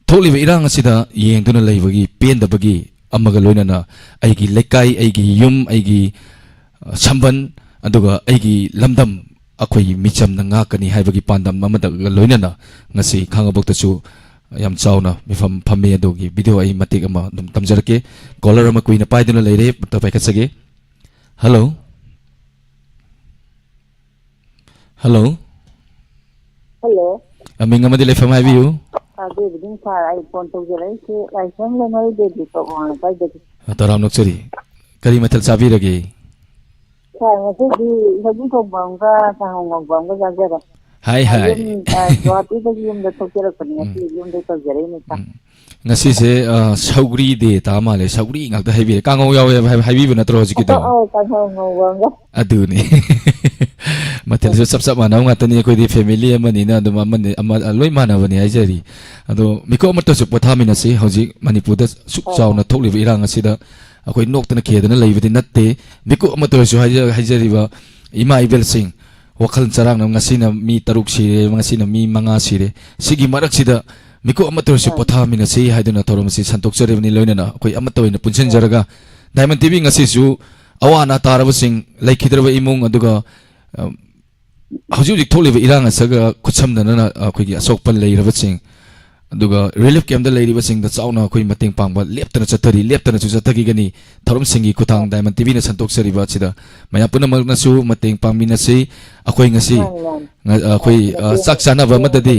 [SPEAKER 2] ꯊꯣꯛꯂꯤꯕ ꯏꯔꯥꯡ ꯑꯁꯤꯗ ꯌꯦꯡꯗꯨꯅ ꯂꯩꯕꯒꯤ ꯄꯦꯟꯗꯕꯒꯤ ꯑꯃꯒ ꯂꯣꯏꯅꯅ ꯑꯩꯒꯤ ꯂꯩꯀꯥꯏ ꯑꯩꯒꯤ ꯌꯨꯝ ꯑꯩꯒꯤ ꯁꯝꯕꯟ ꯑꯗꯨꯒ ꯑꯩꯒꯤ ꯂꯝꯗꯝ ꯑꯩꯈꯣꯏꯒꯤ ꯃꯤꯆꯝꯅ ꯉꯥꯛꯀꯅꯤ ꯍꯥꯏꯕꯒꯤ ꯄꯥꯟꯗꯝ ꯑꯃꯗꯒ ꯂꯣꯏꯅꯅ ꯉꯁꯤ ꯈꯥꯡꯉꯕꯣꯛꯇꯁꯨ ꯌꯥꯝ ꯆꯥꯎꯅ ꯃꯤꯐꯝ ꯐꯝꯃꯤ ꯑꯗꯨꯒꯤ ꯚꯤꯗꯤꯑꯣ ꯑꯩ ꯃꯇꯦꯛ ꯑꯃ ꯑꯗꯨꯝ ꯇꯝꯖꯔꯛꯀꯦ ꯀꯣꯂꯔ ꯑꯃ ꯀꯨꯏꯅ ꯄꯥꯏꯗꯨꯅ ꯂꯩꯔꯦ ꯄꯥꯏꯈꯠꯆꯒꯦ ꯍꯜꯂꯣ ꯍꯜꯂꯣ
[SPEAKER 7] ꯍꯜꯂꯣ
[SPEAKER 2] ꯃꯤꯡ ꯑꯃꯗꯤ ꯂꯩꯐꯝ ꯍꯥꯏꯕꯤꯌꯨ
[SPEAKER 7] ꯑꯗꯨꯕꯨꯗꯤ ꯁꯥꯔ ꯑꯩ ꯐꯣꯟ ꯇꯧꯖꯔꯛꯏꯁꯦ ꯂꯥꯏꯁ꯭ꯔꯝ ꯂꯩꯃꯩ ꯕꯦꯕꯤ ꯄꯛꯋꯥꯅ ꯄꯥꯏꯖꯒꯦ
[SPEAKER 2] ꯇꯔꯥꯝ ꯅꯣꯛꯆꯔꯤ ꯀꯔꯤ ꯃꯊꯦꯜ ꯆꯥꯕꯤꯔꯒꯦ
[SPEAKER 7] ꯁꯥꯔ ꯉꯁꯤꯗꯤ ꯁꯧꯒ꯭ꯔꯤ ꯊꯣꯡꯕ ꯑꯃꯒ ꯀꯥꯡꯍꯧ ꯉꯧꯕ ꯑꯃꯒ ꯆꯥꯖꯔꯦ
[SPEAKER 2] ꯍꯥꯏ ꯍꯥꯏ
[SPEAKER 7] ꯌꯨꯝ ꯒꯨꯋꯥꯍꯥꯇꯤꯗꯒꯤ ꯌꯨꯝꯗ ꯊꯣꯛꯆꯔꯛꯄꯅꯤ ꯉꯁꯤ ꯌꯨꯝꯗꯩ ꯇꯧꯖꯔꯛꯏꯅꯤ ꯁꯥꯔ
[SPEAKER 2] ꯉꯁꯤꯁꯦ ꯁꯧꯒ꯭ꯔꯤ ꯗꯦ ꯇꯥ ꯃꯥꯜꯂꯦ ꯁꯧꯒ꯭ꯔꯤ ꯉꯥꯛꯇ ꯍꯥꯏꯕꯤꯔꯦ ꯀꯥꯡꯉꯧ ꯌꯥꯎꯋꯦ ꯍꯥꯏꯕꯤꯕ ꯅꯠꯇ꯭ꯔꯣ ꯍꯧꯖꯤꯛꯀꯤꯗꯣ
[SPEAKER 7] ꯀꯥꯡꯍꯧ ꯉꯧꯕ ꯑꯃꯒ
[SPEAKER 2] ꯑꯗꯨꯅꯤ ꯃꯊꯦꯜꯁꯨ ꯆꯞ ꯃꯥꯟꯅꯕ ꯉꯥꯛꯇꯅꯤ ꯑꯩꯈꯣꯏꯗꯤ ꯐꯦꯃꯤꯂꯤ ꯑꯃꯅꯤꯅ ꯑꯗꯨꯝ ꯑꯃ ꯂꯣꯏ ꯃꯥꯟꯅꯕꯅꯤ ꯍꯥꯏꯖꯔꯤ ꯑꯗꯣ ꯃꯤꯀꯨꯞ ꯑꯃꯠꯇꯁꯨ ꯄꯣꯊꯥꯃꯤꯟꯅꯁꯤ ꯍꯧꯖꯤꯛ ꯃꯅꯤꯄꯨꯔꯗ ꯁꯨꯛ ꯆꯥꯎꯅ ꯊꯣꯛꯂꯤꯕ ꯏꯔꯥꯡ ꯑꯁꯤꯗ ꯑꯩꯈꯣꯏ ꯅꯣꯛꯇꯅ ꯈꯦꯗꯅ ꯂꯩꯕꯗꯤ ꯅꯠꯇꯦ ꯃꯤꯀꯨꯞ ꯑꯃꯠꯇ ꯑꯣꯏꯔꯁꯨ ꯍꯥꯏꯖꯔꯤꯕ ꯏꯃꯥ ꯏꯕꯦꯜꯁꯤꯡ ꯋꯥꯈꯜ ꯆꯔꯥꯡꯅ ꯉꯁꯤꯅ ꯃꯤ 3 ꯁꯤꯔꯦ ꯉꯁꯤꯅ ꯃꯤ 5 ꯁꯤꯔꯦ ꯁꯤꯒꯤ ꯃꯔꯛꯁꯤꯗ ꯃꯤꯀꯨꯞ ꯑꯃꯠꯇ ꯑꯣꯏꯔꯁꯨ ꯄꯣꯊꯥꯃꯤꯟꯅꯁꯤ ꯍꯥꯏꯗꯨꯅ ꯊꯧꯔꯝ ꯑꯁꯤ ꯁꯟꯗꯣꯛꯆꯔꯤꯕꯅꯤ ꯂꯣꯏꯅꯅ ꯑꯩꯈꯣꯏ ꯑꯃꯠꯇ ꯑꯣꯏꯅ ꯄꯨꯟꯁꯤꯟꯖꯔꯒ ꯗꯥꯏꯃꯟ ꯇꯤꯚꯤ ꯉꯁꯤꯁꯨ ꯑꯋꯥ ꯑꯅꯥ ꯇꯥꯔꯕꯁꯤꯡ ꯂꯩꯈꯤꯗ꯭ꯔꯕ ꯏꯃꯨꯡ ꯑꯗꯨꯒ ꯍꯧꯖꯤꯛ ꯍꯧꯖꯤꯛ ꯊꯣꯛꯂꯤꯕ ꯏꯔꯥꯡ ꯑꯁꯤꯒ ꯈꯨꯠꯁꯝꯅꯗꯨꯅ ꯑꯩꯈꯣꯏꯒꯤ ꯑꯁꯣꯛꯄ ꯂꯩꯔꯕꯁꯤꯡ ꯑꯗꯨꯒ ꯔꯤꯂꯤꯐ ꯀꯦꯝꯞꯇ ꯂꯩꯔꯤꯕꯁꯤꯡꯗ ꯆꯥꯎꯅ ꯑꯩꯈꯣꯏ ꯃꯇꯦꯡ ꯄꯥꯡꯕ ꯂꯦꯞꯇꯅ ꯆꯠꯊꯔꯤ ꯂꯦꯞꯇꯅꯁꯨ ꯆꯠꯊꯈꯤꯒꯅꯤ ꯊꯧꯔꯝꯁꯤꯡꯒꯤ ꯈꯨꯠꯊꯥꯡ ꯗꯥꯏꯃꯟ ꯇꯤꯚꯤꯅ ꯁꯟꯗꯣꯛꯆꯔꯤꯕ ꯑꯁꯤꯗ ꯃꯌꯥꯝ ꯄꯨꯝꯅꯃꯛꯅꯁꯨ ꯃꯇꯦꯡ ꯄꯥꯡꯃꯤꯟꯅꯁꯤ ꯑꯩꯈꯣꯏ ꯉꯁꯤ ꯑꯩꯈꯣꯏ ꯆꯥꯛ ꯆꯥꯅꯕ ꯑꯃꯗꯗꯤ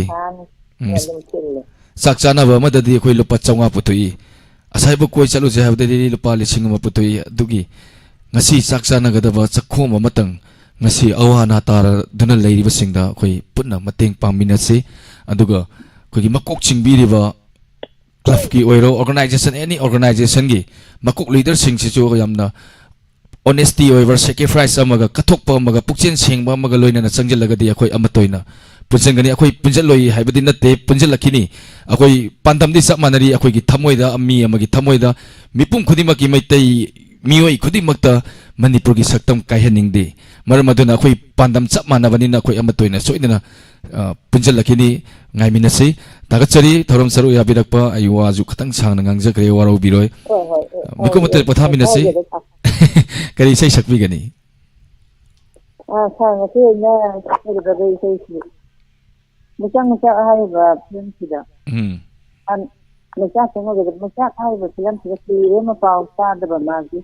[SPEAKER 2] ꯆꯥꯛ ꯆꯥꯅꯕ ꯑꯃꯗꯗꯤ ꯑꯩꯈꯣꯏ ꯂꯨꯄꯥ 500 ꯄꯨꯊꯣꯛꯏ ꯑꯁꯥꯏꯕ ꯀꯣꯏ ꯆꯠꯂꯨꯁꯦ ꯍꯥꯏꯕꯗꯗꯤ ꯂꯨꯄꯥ 1,000 ꯄꯨꯊꯣꯛꯏ ꯑꯗꯨꯒꯤ ꯉꯁꯤ ꯆꯥꯛ ꯆꯥꯅꯒꯗꯕ ꯆꯥꯛꯈꯣꯝ ꯑꯃꯇꯪ ngasi awana tar duna leiri basingda koi putna mateng pangminasi aduga koi makok chingbiriba club ki oiro organization any organization gi makok leader sing si chu yamna honesty over sacrifice amaga kathokpa amaga pukchen sengba amaga loina na changjelaga di akoi amatoina punjengani akoi punjaloi haibadi natte punjalakini akoi pandam di sak manari akoi gi thamoida ami amagi thamoida mipum khudima ki maitai mioi khudimakta manipur gi saktam kaihaningde maraduna akoi pandam chap manabanina akoi amatoina soidana punjalakini ngaiminasi tagachari thorom saru yabirakpa aywa ju khatang sang ngangjagre waro biroi mikomote pathaminasi kari sei sakbi gani
[SPEAKER 7] sang ke na ke da dei sei si muchang cha hai ba film sida an mucha sengo ge mucha hai ba film sida si re ma pau sa da ba ma gi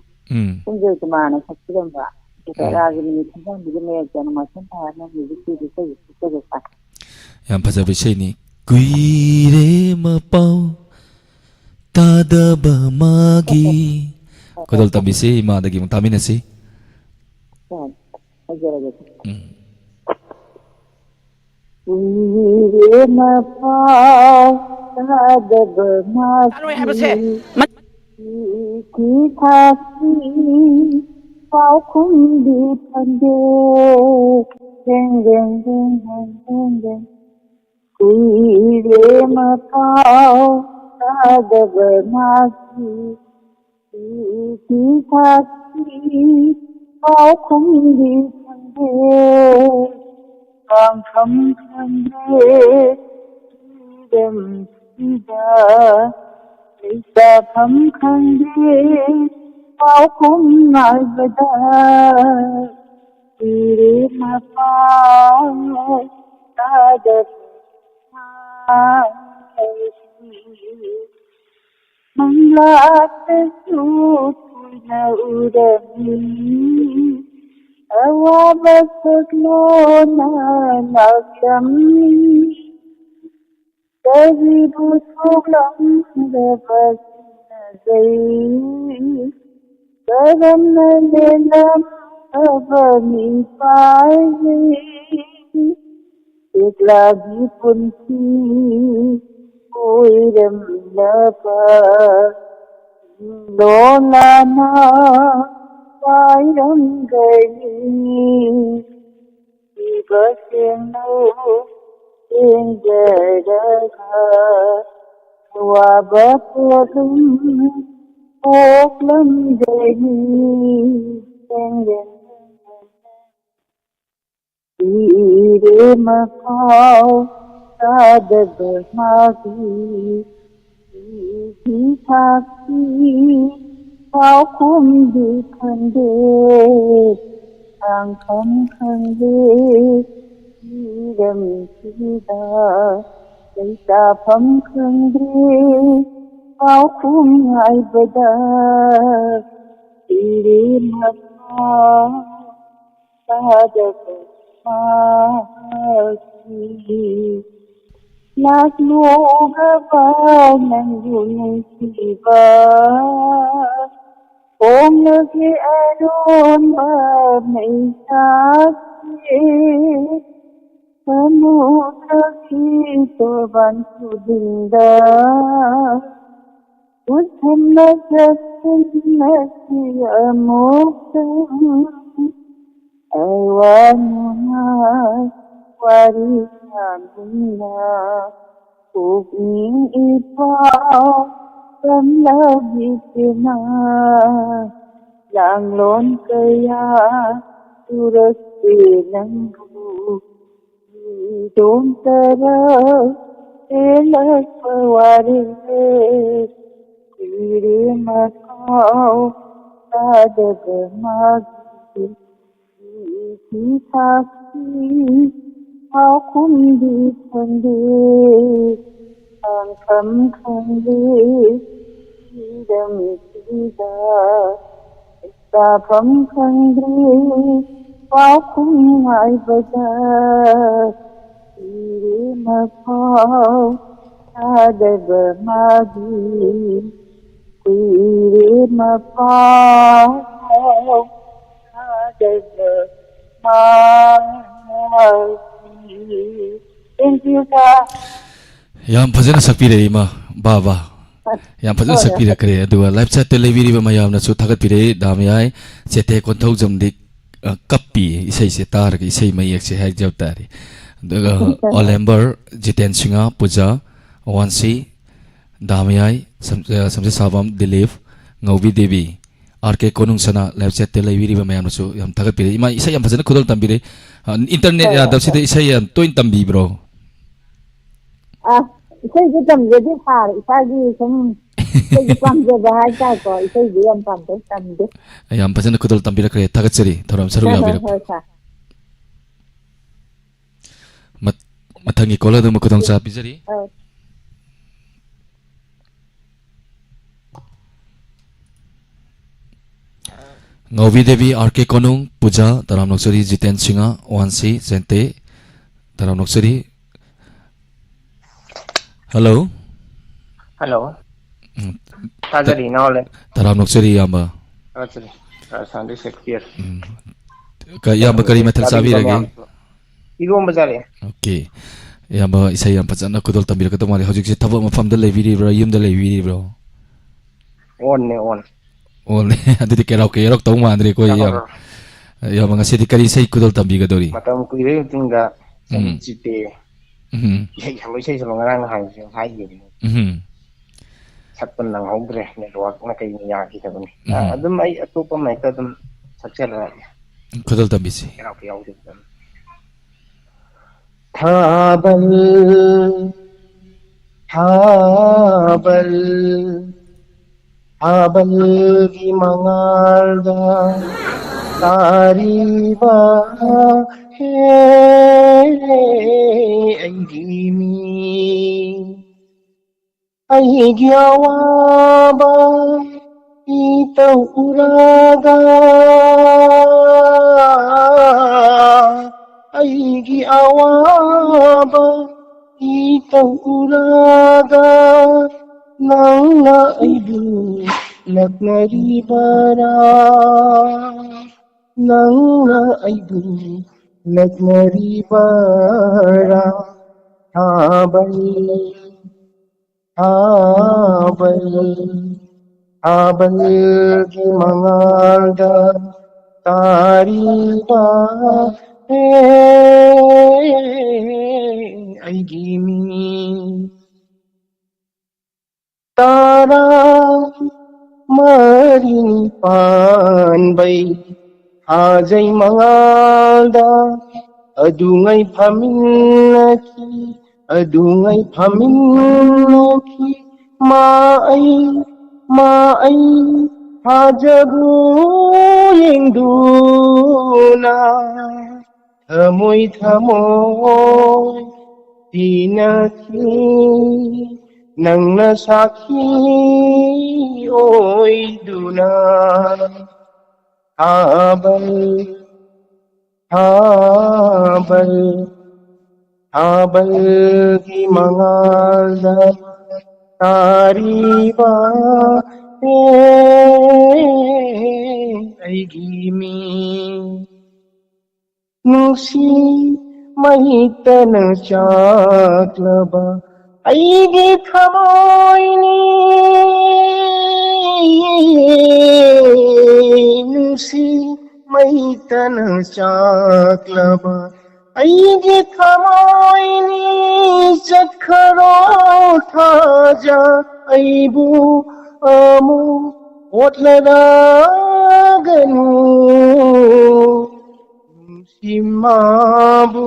[SPEAKER 7] kunje ta ma na sakidam ba ke ra gi ni thang bi me ja na ma san ta na gi si gi sei ge sa
[SPEAKER 2] yam phajabi sei ni kuire ma pau ta da ba ma gi kodol tabisi ma dagi mutaminasi
[SPEAKER 7] kuire ma pau ta da ba ma gi ki tha si pau khum di thande deng deng deng deng deng kuire ma pau ta da ba ma gi ki tha si pau khum di thande kam kham thande dem sida Isa kham khande pau khum nai bada Mapa Tadat Manglat Sutuna Udami Awabasaglona Nakami Dahibu Suglam Devasina Zay Karam Nalenam Abani Pai Ek lagi punci Uiram Lapa Lolana Pairam Gani Iba Seno Injadaga Wabapalum Oklam Gani Ire makau sadad magi Iji thaki kau kum di khande Ang kham khande Iram sida Kaita pham khande Kau kum ai bada Ire makau sadad Maki Nagluga ba ng iyong siba Kung nag-iaron ba may sakit Samudakito bantu dinda Udham nasasin na siya muktam Awana warisan na Uping ipaw Pamlabit na Langlon kaya Turas pinanggu Idong taraw Elas pawarin Kiri makaw Tadagamagi Hati aku di sendiri angkam sendiri demi tidak tapam sendiri aku ngai baca diri makau ada bermagi diri makau ada Thank you, sir.
[SPEAKER 2] Yang fazana sakpire ima baba. Yang fazana sakpire kare aduga live chat televiri ba mayam na su thagat pire damyai chete konthau jamdik kappi isai se tar ke isai mai ek se hai jab tari. Aduga Olember Jiten Singa Puja Wansi damyai samse sabam Dilip Ngaubi Devi RK Konung sana live chat televiri ba mayam na su yang thagat pire ima isai yang fazana khudol tambire internet ya dabsi de isai yang toin tambi bro.
[SPEAKER 7] Isai tam jadi har isai sem isai tam jadi har ta ko isai diam tam de
[SPEAKER 2] yang fazana khudol tambira kare thagat chari thoram saru ya bira mathangi kola dum khudong cha bijari Ngaubi Devi RK Konung Puja Taram Noksari Jiten Singa Wansi Sente Taram Noksari Hello
[SPEAKER 10] Hello Tajari naole
[SPEAKER 2] Taram Noksari Yamba
[SPEAKER 10] Tajari Sandi Sekir
[SPEAKER 2] Ka Yamba kari mathal sabi rage
[SPEAKER 10] Igom bazare
[SPEAKER 2] Okay Yamba isai yamba chana kudol tambira ka tomari hojik se thaba mafam da leviri bro yum da leviri bro
[SPEAKER 10] On ne on
[SPEAKER 2] Ole aditi karaoke rock tong mandre ko ya mga sidi kari sai kudol tambi ga dori
[SPEAKER 10] matam kuire tinga cite ya lo sai solo ngarang hai gi sakpan nang hongre network na kai ya ki ta bani adum ai atopa mai ta dum sakchela
[SPEAKER 2] kudol tambi si
[SPEAKER 10] karaoke au de thabal thabal Habal di mangalda
[SPEAKER 5] तारीबा हे अईगी अईगी अवाबा इतौरागा अईगी अवाबा इतौरागा नंगा अईबु लग्नरीबरा नंगा अईबु लग्नरीबरा Hubble की मंगादा तारीबा हे अईगी तारा मरिनी पानबै आजै मंगादा अदुङै फमिन्नकी अदुङै फमिन्नकी माई हाजबु येंदुना थमोय थमोय तीनकी नंगना साखी ओइदुना Hubble की मंगादा तारीबा हे अईगी नुसी महितन चाक्लबा अईगी थमोयनी नुसी महितन चाक्लबा अईगी थमोयनी चखरो थाजा अईबु अमु ओटलदागनु नुसिमाबु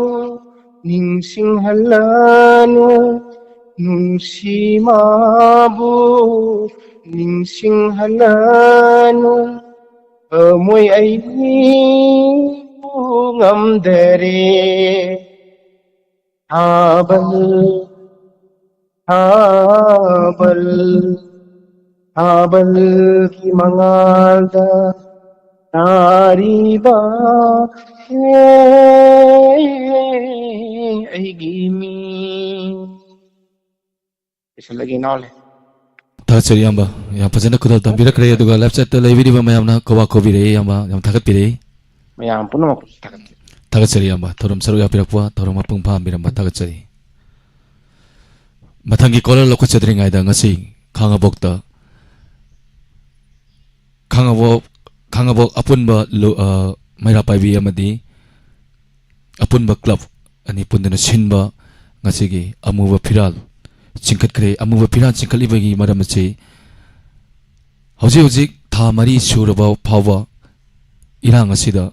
[SPEAKER 5] निंसिंहल्लानु नुसिमाबु निंसिंहल्लानु अमोय अईबु ngamdare habal ki mangalda tariba he aigi mi isa lagi nole
[SPEAKER 2] Thachari yamba ya pajana kudal tambira kare aduga left side ta leividi ba mayamna kowa kobire yamba yam thagat pire
[SPEAKER 10] mayam puno
[SPEAKER 2] Thagachari yamba thorom saru ya pirakwa thorom apung pham biramba thagachari mathangi kolar lokho chadringai da ngasi khangabok apunba maira paibi amadi apunba club ani pundana sinba ngasi gi amuwa phiral chingkat kre amuwa phiral chingkali bagi maram chi hauji tha mari suraba phawa irang asida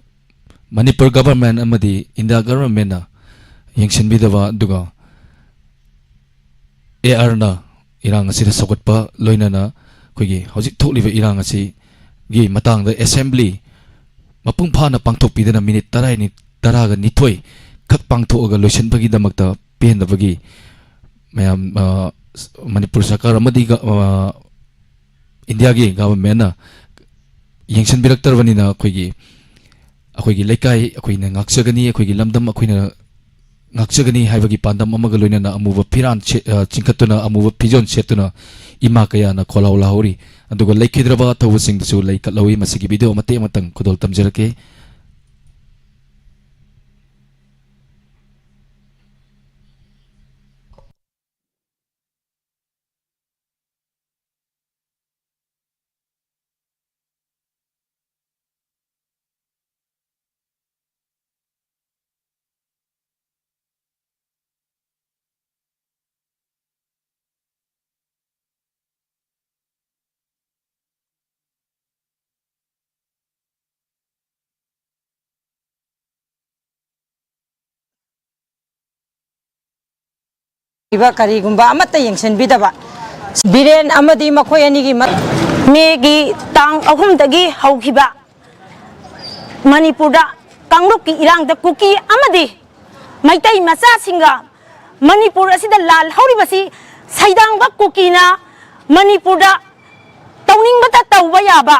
[SPEAKER 2] Manipur government amadi India government na yengshin bidaba duga AR na irang asida sokotpa loina na kogi hojik thokliba irang asi gi matang da assembly mapung pha na pangthok pidana minute 10 ni 10 ga nithoi khak pangthok ga loisan bagi damakta pen da bagi mayam Manipur sarkar amadi India gi government na yengshin biraktar bani na kogi अखोगी लेकाई अखोइना ngakchagani अखोगी lamdam अखोइना ngakchagani haibagi pandam amaga loinana amuba phiran chingkhatuna amuba phijon chetuna ima kaya na kholaw lahori aduga laikhidraba thawsing su laikatlawi masigi video mate matang khudol tamjarake
[SPEAKER 11] Karigumba amata yengsen bidaba biren amadi makhoi ani gi मेगी तांग अहुम दगी हौखिबा 12 ꯃꯦꯒꯤ ꯇꯥꯡ 2 ꯗꯒꯤ ꯍꯧꯈꯤꯕ 12 ꯃꯦꯒꯤ ꯇꯥꯡ 2 ꯗꯒꯤ ꯍꯧꯈꯤꯕ Manipurda Kangruk ki irang da kuki amadi Maitai masa singa Manipur asida lal hauri basi saidang ba kuki na Manipurda tauning bata tauba yaba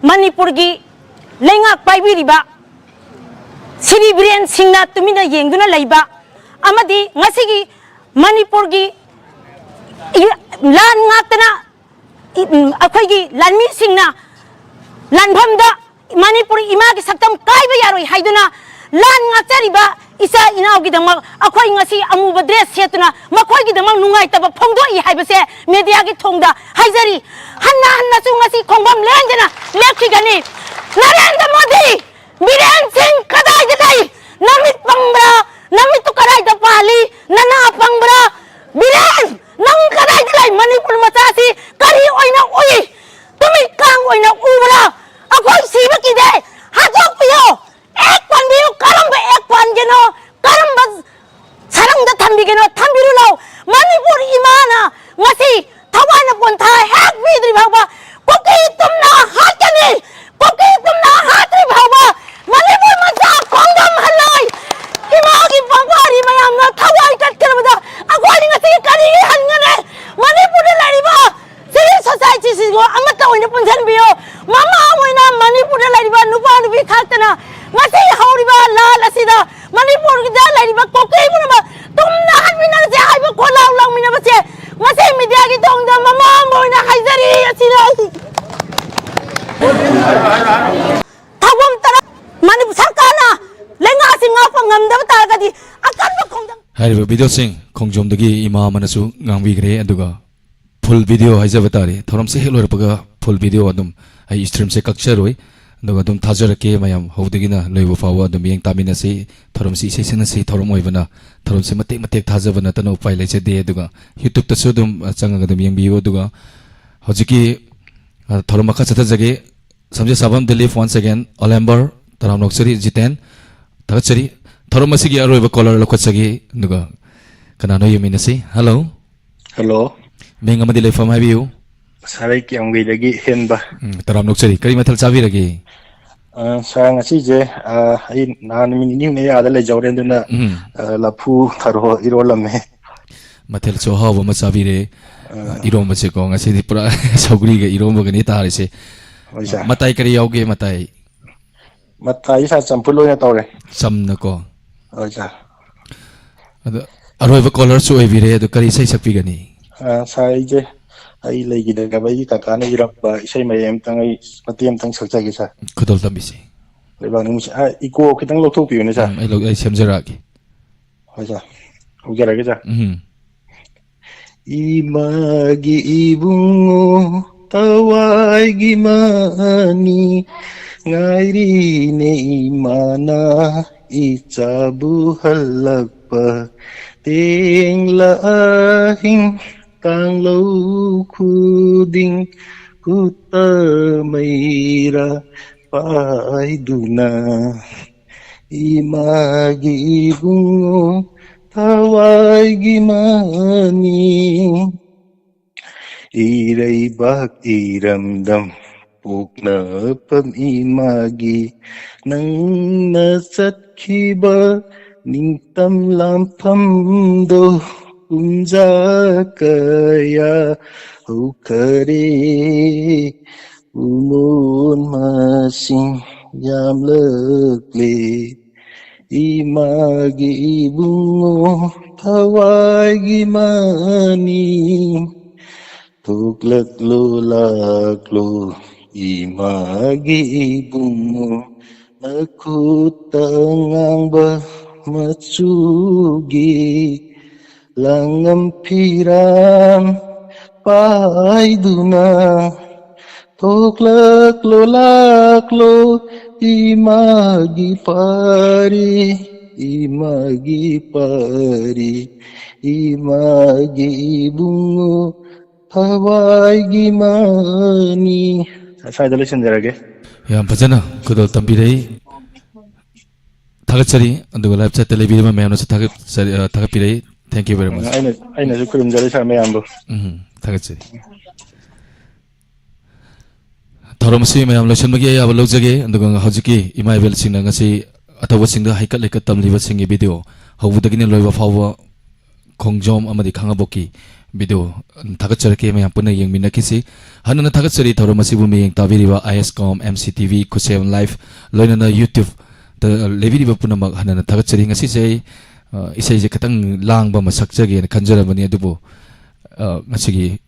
[SPEAKER 11] Manipur gi lengak paibi riba Siri Biren Singna tumina yengduna laiba amadi ngasigi Manipur gi lan ngaktana akhoi gi lanmi singna lanbhamda Manipur ima ki saktam kaiba yaroi haiduna lan ngaktariba isa inau gi dama akhoi ngasi amu badres setuna makhoi gi dama nungai taba phongdo I haibase media gi thongda haijari hanna chu ngasi khongbam lenjana lekhi gani Narendra Modi Biren Singh kadai dai namit pangbra namit tu kadai da pali nana pangbra Biren nang kadai dai Manipur matasi kari oina oi tumi kang oina ubra akoi siba ki de hatok piyo ek pan biyo karam ba ek pan geno karam ba sarang da thambi geno thambiru law Manipur imana ngasi thawana pontha hek bidri bhaba koki tumna hatani koki tumna hatri bhaba Manipur macha khongdam halai imagi pangwari mayam na thawai kat kerabada akoi ngasi kari hangane Manipur lariba civil society sigo amata oina punjan biyo mama oina Manipur lariba nupa nubi khatana ngasi hauriba lal asida Manipur gi lariba koki bunama tumna hatmina se haiba kholau lang mina base ngasi media gi tongda mama oina haijari asida Thawam tara Manipur sarkana lenga singa pangamda targadi akan khongdam
[SPEAKER 2] Hariba video sing khongjom dagi ima manasu ngangwi gre aduga full video haijaba tare thoram se helor paga full video adum ai stream se kakcharoi aduga dum thajarake mayam howdagina loibo fawa adum yeng tamina se thoram si session se thoram oibana thoram se mate thajabana tano pai leche de aduga youtube ta su dum changa dum yeng biyo aduga hojiki thoram ka chata jage samje sabam delif once again olember taram noksari jiten thachari thoram asigi aroiba color lokhachagi aduga kanano yemina se hello
[SPEAKER 10] hello
[SPEAKER 2] Meng amadi leifam habiu
[SPEAKER 10] sarai kyang gi dagi henba
[SPEAKER 2] taram noksari kari mathal chabi rage
[SPEAKER 10] sang asi je ai nan min ni me ada le jawren duna lapu tharo irolame
[SPEAKER 2] mathal so hawa ma chabi re irom bache ko ngasi di pura saugri ge irom bagani tare se matai kari yauge matai
[SPEAKER 10] sa champulo na tawre
[SPEAKER 2] samna ko
[SPEAKER 10] oja
[SPEAKER 2] aroiba color so evire adu kari sai sakpi gani
[SPEAKER 10] sai je ai legi da gabai kakana irappa isai mayem tang ai matiem tang sakjagi sa
[SPEAKER 2] khodol tambisi
[SPEAKER 10] leba ni musi iko khitang lo thopi ne sa
[SPEAKER 2] ai lo ai semjara ki
[SPEAKER 10] hoja ugera ge ja imagi ibungo tawai gimani ngairi ne imana icabu halakpa ting lahing tang lo khuding kutamaira paiduna imagi bungo tawai gimani irai bak iramdam pukna pam imagi nang nasatkiba ningtam lampam do unja kaya hukare umun masing yam lekle imagi bungo tawai gimani tuklak lo laklo imagi bungo aku tangang ba matsugi langam piram paiduna tuklak lo laklo imagi pari bungo tawai gimani saya dulu sendiri
[SPEAKER 2] ya bajana kudol tampirei thagachari aduga live chat television ma mayamna sa thagapirei thank you very much
[SPEAKER 10] aina su kurum jari sa mayambo
[SPEAKER 2] thagachari thoro masi mayam lotion magi ya balok jage anduga hojiki imai bel singna ngasi atawa singda haikat lekat tamliba singi video hawudagini loiba fawa kongjom amadi khangaboki video thagat charke mayam puna yengmina kisi hanana thagat chari thoro masi bumi yeng tabiriba ISCOM MCTV kusem live loinana YouTube ta leviriba puna mak hanana thagat chari ngasi sei isai je katang langba masak jage na khanjarabani adubo ngasi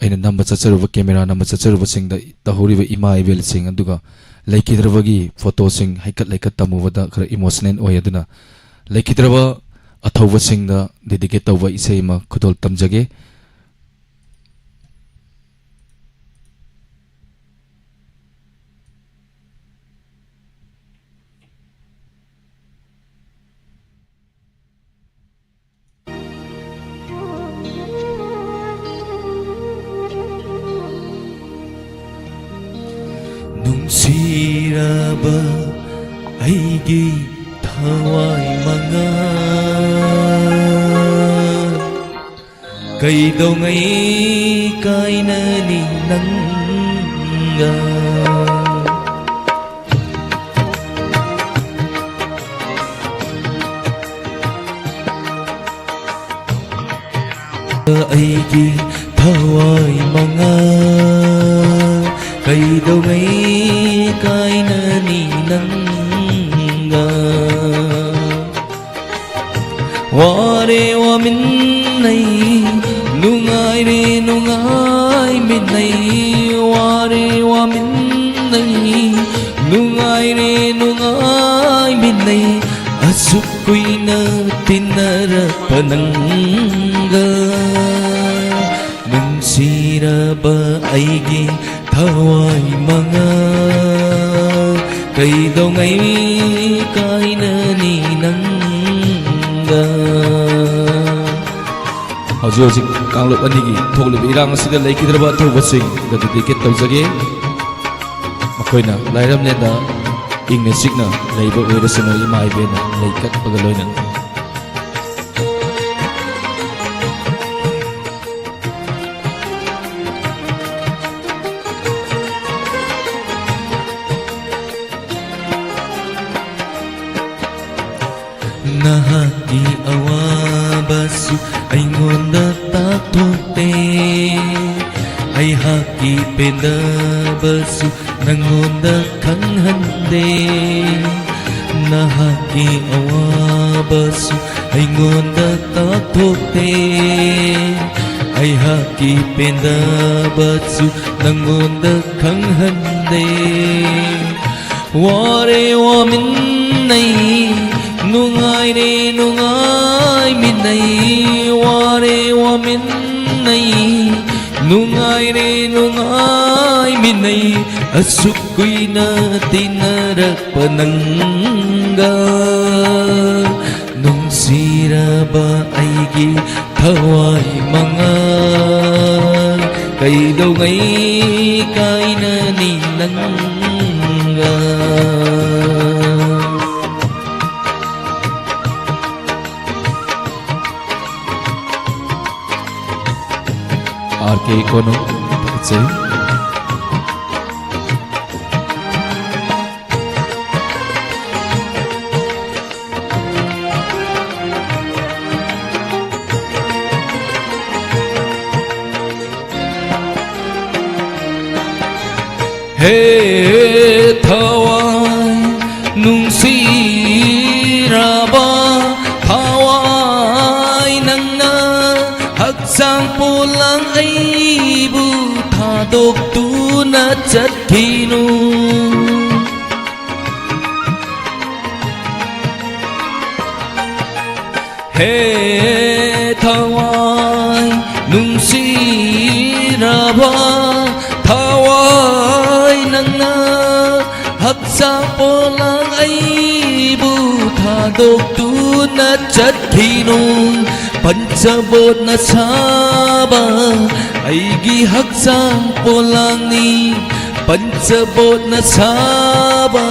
[SPEAKER 2] aina number chacharuba camera number chacharuba singda tahuriba ima ibel sing aduga laikidrabagi photo sing haikat laikat tamubada khara emotional oyaduna laikidraba athauba singda dedicate tawba isai ma khudol tamjage
[SPEAKER 12] Siraba aigi thawai manga kai đâu ngay kai na ni nanga aigi thawai manga kai đâu ngay kai na ni nanga ware wa min nay nungai re nungai min nay ware wa min nay nungai re nungai min nay asuk kui na tinara pananga nung siraba aigi thawai manga kai đâu ngay kai na ni nanga
[SPEAKER 2] hojik hojik kanglop anigi thoglib irang asida laikidraba thoba sing da dedicate tawjage makoina lairam lenda ingna sikna leiba oirasano imai bena laikat pagaloina
[SPEAKER 12] nahaki awabasu aingonda taktote ai haki pedabasu nangonda kanghande nahaki awabasu aingonda taktote ai haki pedabasu nangonda kanghande ware wa min nay nungai re nungai min nay ware wa min nay nungai re nungai min nay asuk kui na tinarak pananga nung siraba aigi thawai manga kai đâu ngay kai na ni nanga
[SPEAKER 2] RK Kono say
[SPEAKER 12] Hey thawai nung siraba thawai nang na haksang pulang ay bu thadok tu na chat khinu Hey thawai nung siraba thawai nang na haksang pulang ay bu thadok tu na chat khinu pancabot na saba aigi haksang pulang ni pancabot na saba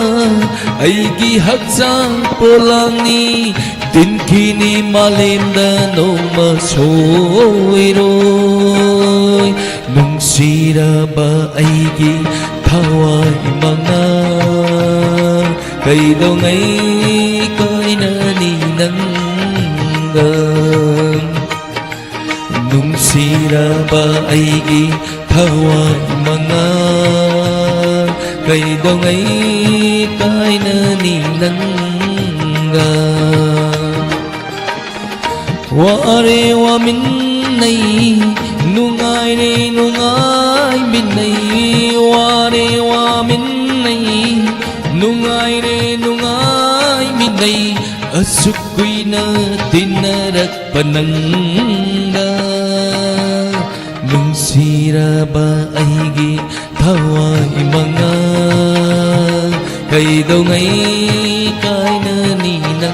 [SPEAKER 12] aigi haksang pulang ni tinkini malim da nung masoy roy nung siraba aigi thawai mga kailangan ko'y naninangga nung sira ba ay thawai mga kailangan ko'y naninangga wari wa min nay nungay minay wari wa min nay nungay minay asukoy na tinarak panangga nung sira ba ay githaway mga kay daw ngay kay naninangga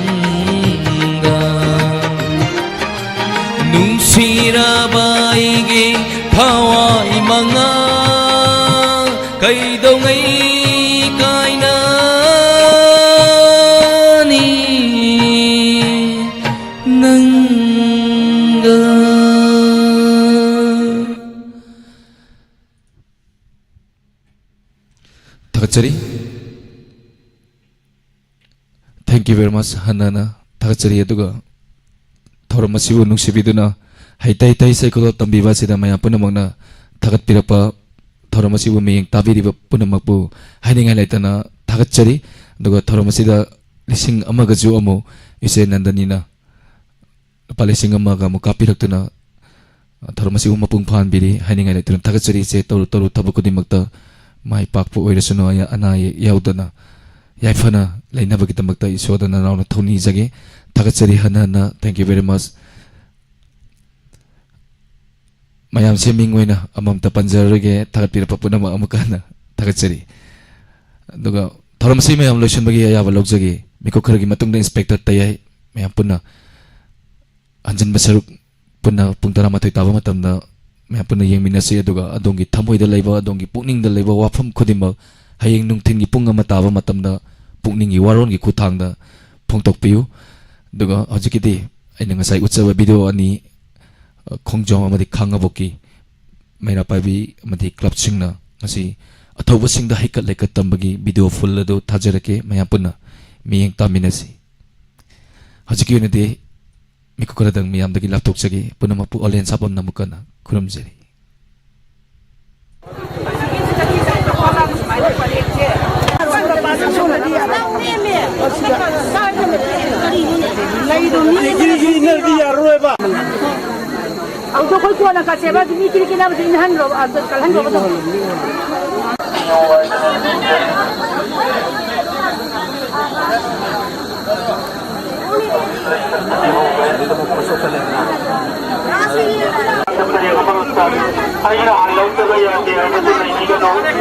[SPEAKER 12] nung sira ba ay githaway mga kay daw ngay kay naninangga.
[SPEAKER 4] 다같이 Thank you very much Hanana 다같이 해두가 더러마시고 농시비두나 하이타이타이 사이코도 tambi바시다 마야 punamakna 다같 피라파 더러마시고 미행 따비리바 punamak부 하이닝하이 라이타나 다같이 누가 더러마시다 리싱 아마가주 어모 이세 난다니나 팔리싱 아마가 뭐 카피락트나 더러마시고 마풍판 비리 하이닝하이 라이타나 다같이 이세 또루 타부코디막다 mai pakpu oirasuno aya anai yaudana yaifana lainaba kitamakta isodana nauna thoni jage thagachari hanana thank you very much mayam seming oina amamta panjarage thagapira papuna amukana thagachari duga thoramsi mayam lotion bagi ayaba logjage miko kharagi matungda inspector tayai mayam punna anjan basaruk punna pungtara matai taba matamda मैं अपने young मिनसे दुगा अदोंगी थमोई the लेबा अदोंगी पुकनिंग the लेबा वाफम खुदिम हयेंग नुंथिन गी पुंग मताबा मतमदा पुकनिंग गी वारोन गी खुथांग the फोंगतोक PU दुगा हजिकिदि आइना ngasai utsawa video ani khongjong amadi khangabokki मेरा पाबी amadi club singna ngasi अथौबा सिंग द हाइकत लेकत तंबगी video full ado थाजरके मैं पुना मियंग तामिनसी हजिकि नदि मिको Kardang मियाम दगी laptop chagi punamapu olen sapam namukana खुरमजरी
[SPEAKER 13] Aina halau teraya dia betul ini kan orang.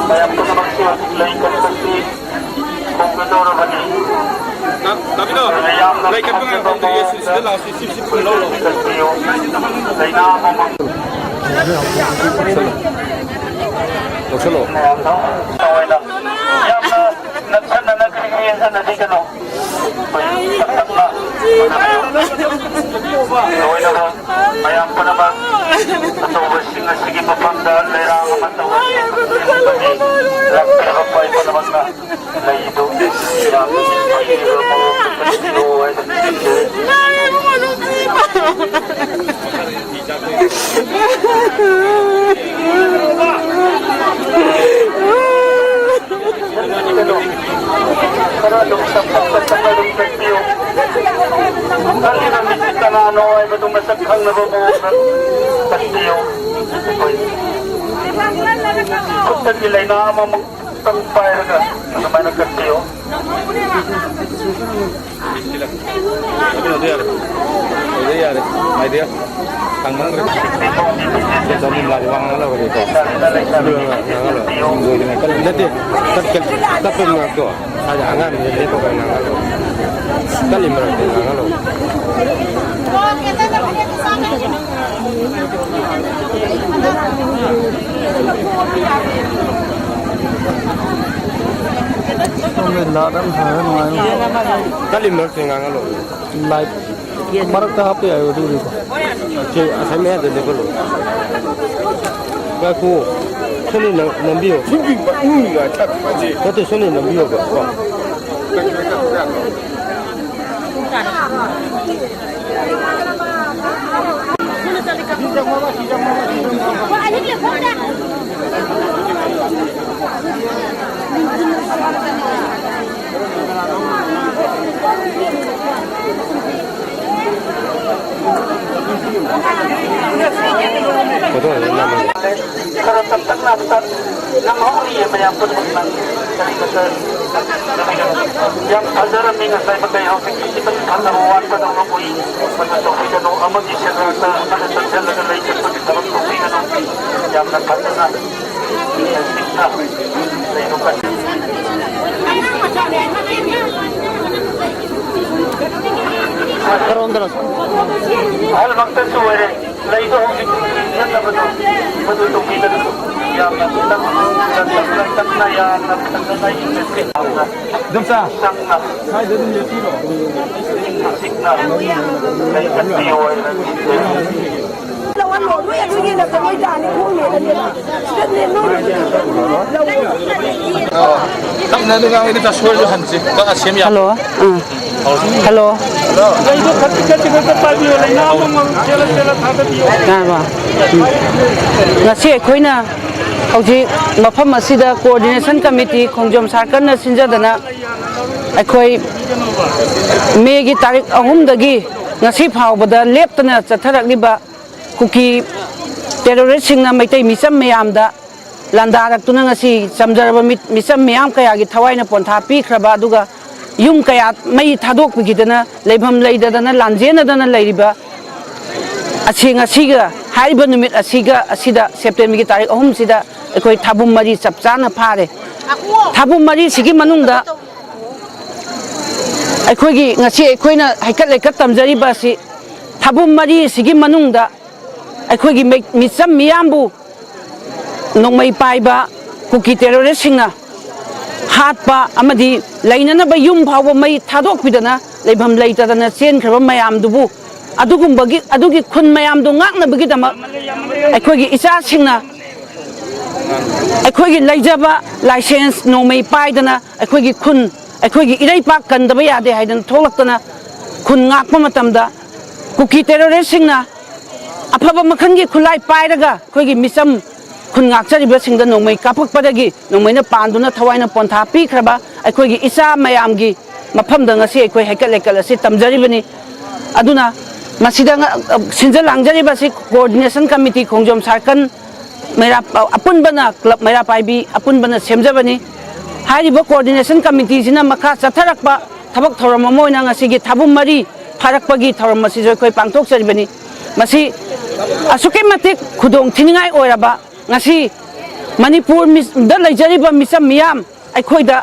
[SPEAKER 13] Saya pernah maksud lain konstruksi komputer bagi. Tapi no, lain kan komputer itu sudah langsung sip pulau. Lain nama mang. Solo. Tahu ina. Yang nak kerja sana di kan. Tahu ina kan. Ayam pun apa? Atau bersih segi pepanda lerang atau rakyat apa itu namanya lagi itu yang itu mau karena dong sampai dong video kali kami kita nano ay betul masakhang na bobo video kung nilay na amang tampay ka ano may nagkatiyo idea kang mang rin jadi dami lagi wang ngalo gitu jadi tapi nggak tuh ada angan jadi itu kan ngalo kali berarti ngalo kali berarti ngalo live baru tahap ya dulu cek saya ada dulu aku
[SPEAKER 9] 손에 넘비요. 그것도 손에 넘비요.
[SPEAKER 13] Kalau tentang nafas, nama orang yang menyambut menang dari besar. Yang ajaran minat saya pakai hafik kita kata awal pada orang bui, pada topi dan amat isyarata pada terjal dan lain seperti dalam topi dan yang nak kata nak kita lehidupan. Hal maksa suara, lain orang yang tak betul, betul topi dan yang nak dan yang nak investasi.
[SPEAKER 9] Damsa. Hai dia dulu tiro.
[SPEAKER 11] lawan lo lu yang sini nak kau jadi kau ni dah ni lah. Jadi lu.
[SPEAKER 9] Tak nak dengar ini tak suara hanci. Tak asyam ya.
[SPEAKER 8] Hello. Hello.
[SPEAKER 9] Itu ketika kita pagi oleh nama jalan-jalan ada dia.
[SPEAKER 8] Nah, ngasi koi na hauji mafam asida coordination committee khongjom sarkar na sinjadana akhoi megi tarik ahum dagi ngasi phawbada leptana chatharakliba kuki terrorist singna maitai misam mayamda landarak-tuna ngasi samjaraba misam mayam kayagi thawaina pontha pikhraba aduga yum kaya mai thadok bigidana leibham leidadana lanjenadana leiriba asinga siga haiba numit asiga asida September gi tarik ahum sida ekoi thabum mari chapchana phare thabum mari sigi manungda ekoi gi ngasi ekoi na haikat lekat tamjari ba si thabum mari sigi manungda ekoi gi misam miyambu nongmai paiba kuki terrorist singna hatpa amadi lainana ba yum phawa mai thadok bidana leibham leitadana chen khraba mayam dubu adugi khun mayam du ngakna bagi dama akhoi gi isa singna akhoi gi laijaba license no mai paidana akhoi gi khun akhoi gi irei pak kan daba yade haidan tholaktana khun ngakpa matamda kuki terrorist singna afaba makhan gi khulai pairaga akhoi gi misam khun ngakchariba singda no mai kapak padagi no mai na panduna thawaina pontha pi khraba akhoi gi isa mayam gi mafam da ngasi akhoi haikal lekal asi tamjaribani aduna masida sinjal langjari basi coordination committee khongjom sarkan mera apun bana club mera paibi apun bana semjabani hariba coordination committee sina makha chatharakpa thabak thoram moina ngasi gi thabum mari pharakpagi thoram masi joi koi pangthok saribani masi asuke matik khudong thiningai oiraba ngasi manipur da laijariba misam miyam aikhoida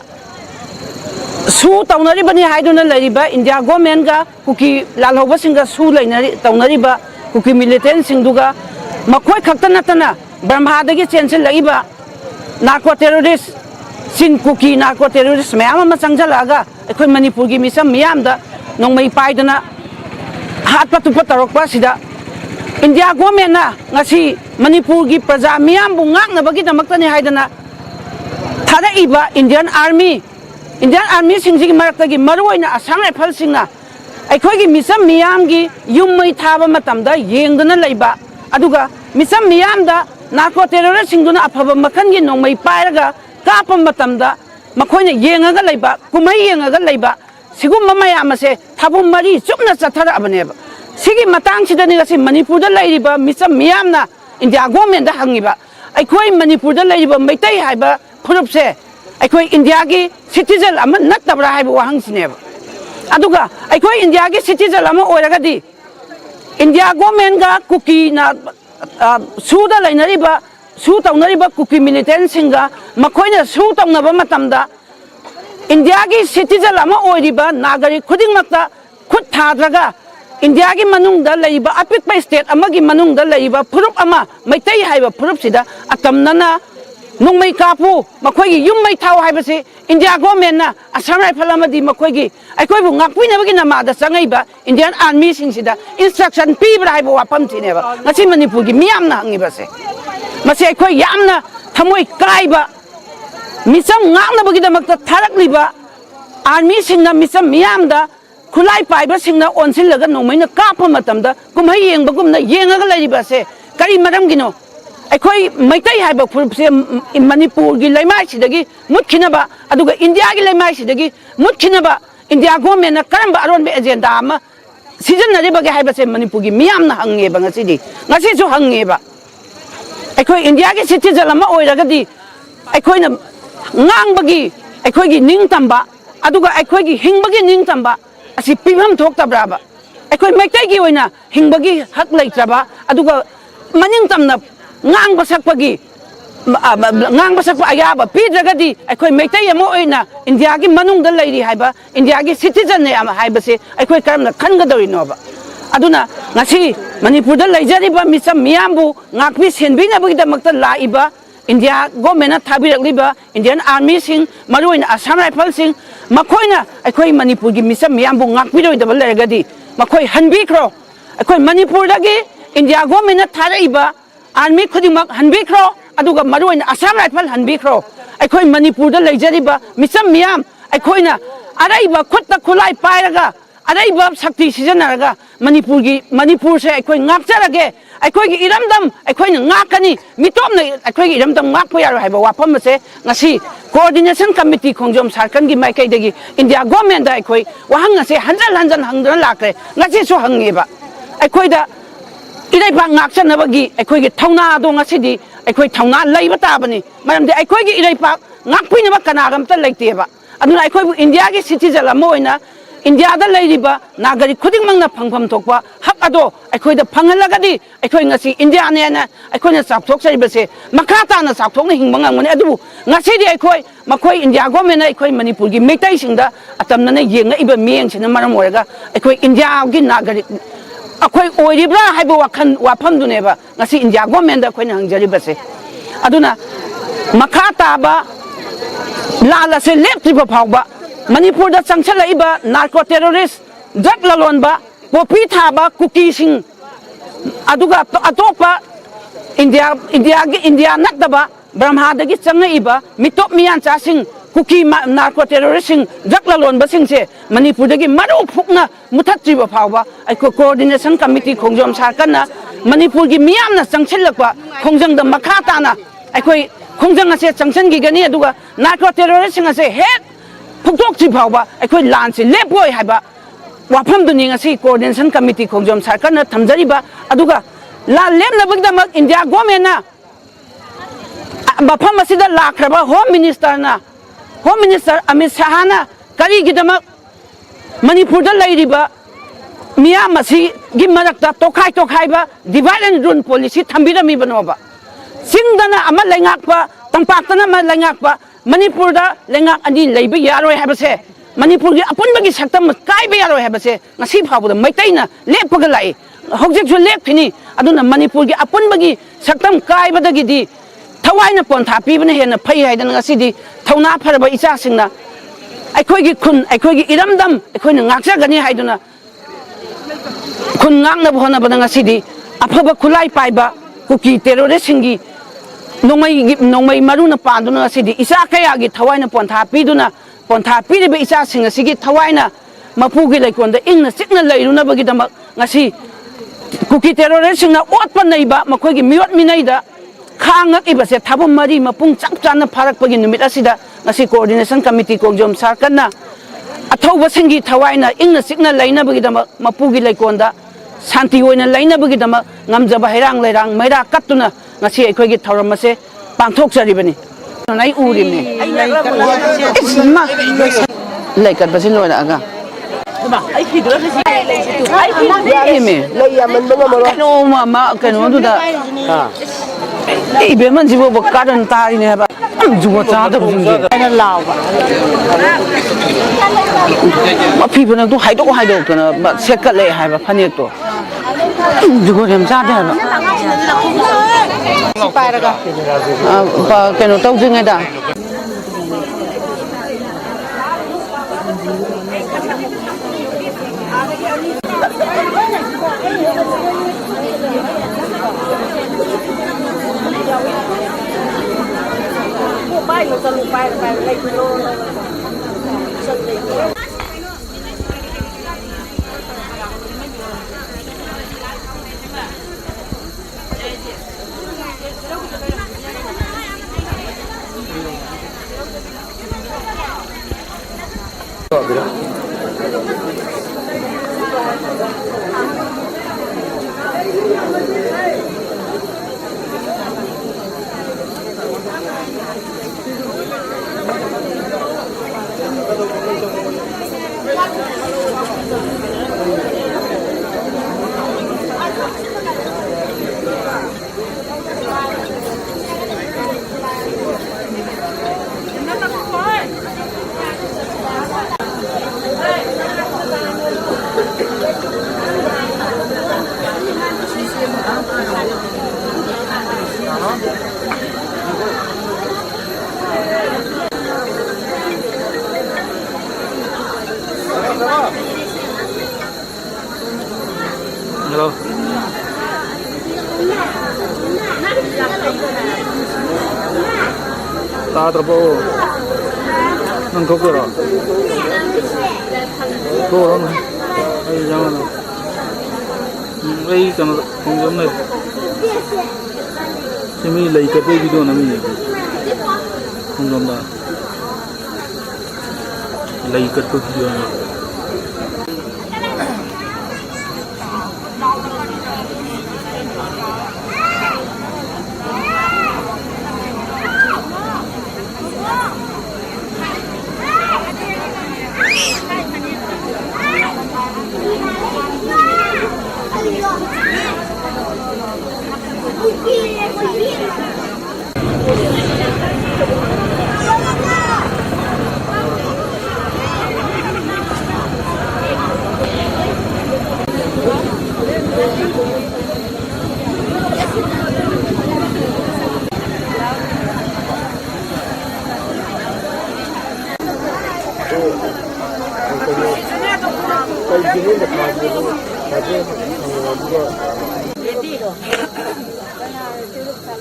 [SPEAKER 8] su taunari bani haiduna lariba India government ga kuki lalhoba singa su lainari taunari ba kuki militant singduga makhoi khakta natana brahma dagi chensil laiba narco terrorist sin kuki narco terrorist mayam ma changjalaga ekhoi manipur gi misam miyam da nongmai paidana hat patu patarokpa sida India government na ngasi manipur gi praja miyam bu ngakna bagi damaktani haidana thada iba Indian Army singji marakta maruina asang rifle singna akhoi gi misam miyam gi yummai thaba matamda yengdana leiba aduga misam miyam da narco terrorist singduna afaba makhan gi nongmai pairaga kapam matamda makhoina yengaga leiba kumai yengaga leiba sigum mayam ase thabum mari chupna chathara abaneba sigi matang sidani gasi manipur da leiriba misam miyam na India government da hangiba akhoi manipur da leiriba maitai haiba phurupse akhoi India gi citizen ama natabra haiba wahang sineba aduga akhoi India gi citizen ama oiragadi India government ga kuki na suda lainariba su taunariba kuki militant singa makhoina su taunaba matamda India gi citizen ama oiriba nagari khuding makta khut thadraga India gi manungda leiba apikpa state amagi manungda leiba phurup ama maitai haiba phurup sida atamnana nungmai kapu makhoi gi yummai thau haibase India government na asam rifle amadi makhoi gi akhoi bu ngakpui bagi namada changaiba Indian army singsida instruction pibra haiba wapam chineba ngasi manipur gi miyam na hangiba se mase akhoi yamna थमोई काइबा मिसम ngangnabagidamakta tharaklliba army singna misam miyamda khulai paiba singna onsillaga nomaina kapha matamda kumhai yengbagumna yengaga laiba se kari maramgino akhoi maitai haiba phurse manipur gi laimai sidagi mutkhinaba aduga india gi laimai sidagi mutkhinaba india government na karamba aronbe agenda ama sijanariba ge haiba se manipur gi miyamna hangeba ngasidi ngasi su hangeba akhoi india gi citizen ama oiragadi akhoi na ngang bagi akhoi gi ning tamba aduga akhoi gi hing bagi ning tamba asi pibam thok tabraba akhoi maitai gi oina hing bagi hak leitraba aduga maning tamna ngang basak bagi ngang basak ayaba pidragadi akhoi maitai amo oina india gi manung da leiri haiba india gi citizen ne ama haiba se akhoi karamna khangadori noba aduna ngasi manipur da leijariba misam miyambu ngakpi senbina bagi da makta laiba India government na thabirakliba Indian army sing maruina Assam rifle sing makoina akhoi manipur gi misam miyambu ngakpiroi da leragadi makhoi hanbikro akhoi manipur dagi India government na tharaiba army khudingmak hanbikro aduga maruina Assam rifle hanbikro akhoi manipur da leijariba misam miyam akhoina araiba khutta khulai pairaga araiba shakti sijanaraga manipur se akhoi ngakjarage akhoi gi iramdam akhoi na ngakani mitopna akhoi gi iramdam ngakpa yaro haiba wapam se ngasi coordination committee khongjom sarkan gi maikai dagi india government da akhoi wahang se hanjan hangdana lakre ngasi so hangeba akhoi da irai pa ngakchanabagi akhoi gi thauna do ngasi di akhoi thauna leiba tabani maram de akhoi gi irai pa ngakpinaba kanagam ta leiteba aduna akhoi bu india gi citizen amo oina India da leiriba nagari khudingmangna phangpham thokpa hak ado akhoi da phangalagadi akhoi ngasi India ne na akhoi na sapthok sariba se makhata na sapthok na hingmanga ngone adu ngasi di akhoi makhoi India government na akhoi manipur gi meitai singda atamna na yenga iba miyeng sina maram oraga akhoi India gi nagari akhoi oiribra haiba wakhan wafam duneba ngasi India government da akhoi na hangjariba se aduna makhata ba lala se leptriba phawba Manipur da changchalaiba narco terrorist drug lalonba popi thaba cookie sing aduga atopa India nataba Brahma dagi changaiba mitop miyan cha sing cookie narco terrorist sing drug lalonba sing se Manipur dagi maru phukna muthatriba phawba aiko coordination committee khongjom sarkana Manipur gi miyamna changchilakwa khongjang da makhata na aikoi khongjang ase changchan gi gani aduga narco terrorist sing ase het Puktok si phawba akhoi lan si lepoi haiba wafam du ning asi coordination committee khongjom sarkar na thamjariba aduga la lemna bagdamak India government na bafam asida lakraba home minister Amit Shah na kari gidamak Manipur da leiriba miyam asi gi marakta tokhai ba divide and rule policy thambirami banoba singdana ama lengakpa tangpaktana ama lengakpa Manipur da lengak ani leiba yaroi habase Manipur gi apunbagi saktam kaiba yaroi habase ngasi phawda maitaina lepaga lai hojek ju lepini aduna Manipur gi apunbagi saktam kaiba dagi di thawaina pontha pibana hena phai haidana ngasi di thauna pharaba icha singna akhoi gi khun akhoi gi iramdam akhoi na ngakja gani haiduna khun ngakna bhona bana ngasi di aphaba khulai paiba kuki terrorist singi nongmai maruna panduna asidi isa kaya gi thawaina pontha piribe isa singa sigi thawaina mapugi laikonda ingna sikna leiruna bagi damak ngasi kuki terrorist singna otpa naiba makhoi gi miot minaida khangak ibase thabum mari mapung chapchana pharak pagi numit asida ngasi coordination committee khongjom sarkana athauba singi thawaina ingna sikna leina bagi damak mapugi laikonda Santi oina laina bagi damak ngamjaba hairang leirang maira katuna ngasi akhoi gi thoram ase pangthok jaribani nai urimni isma laikat basin loina aga ba ai khidra si ai khidra me laiyaman banga maro no mama kanu du da ha ei be man jibo ba kadan tari ne ba juwa cha da bu na law ba ma phi bana du haidok kana ba sekat le hai ba phanek to jugo dem cha da ba Paraga. Kano tau jing ada.
[SPEAKER 9] Hello. 따들어보. 넌 거꾸로. 그거 아이 장하나. 아이 kana 공정네. 재미 레이커 베이비도 나미. 공정다. 레이커 베이비도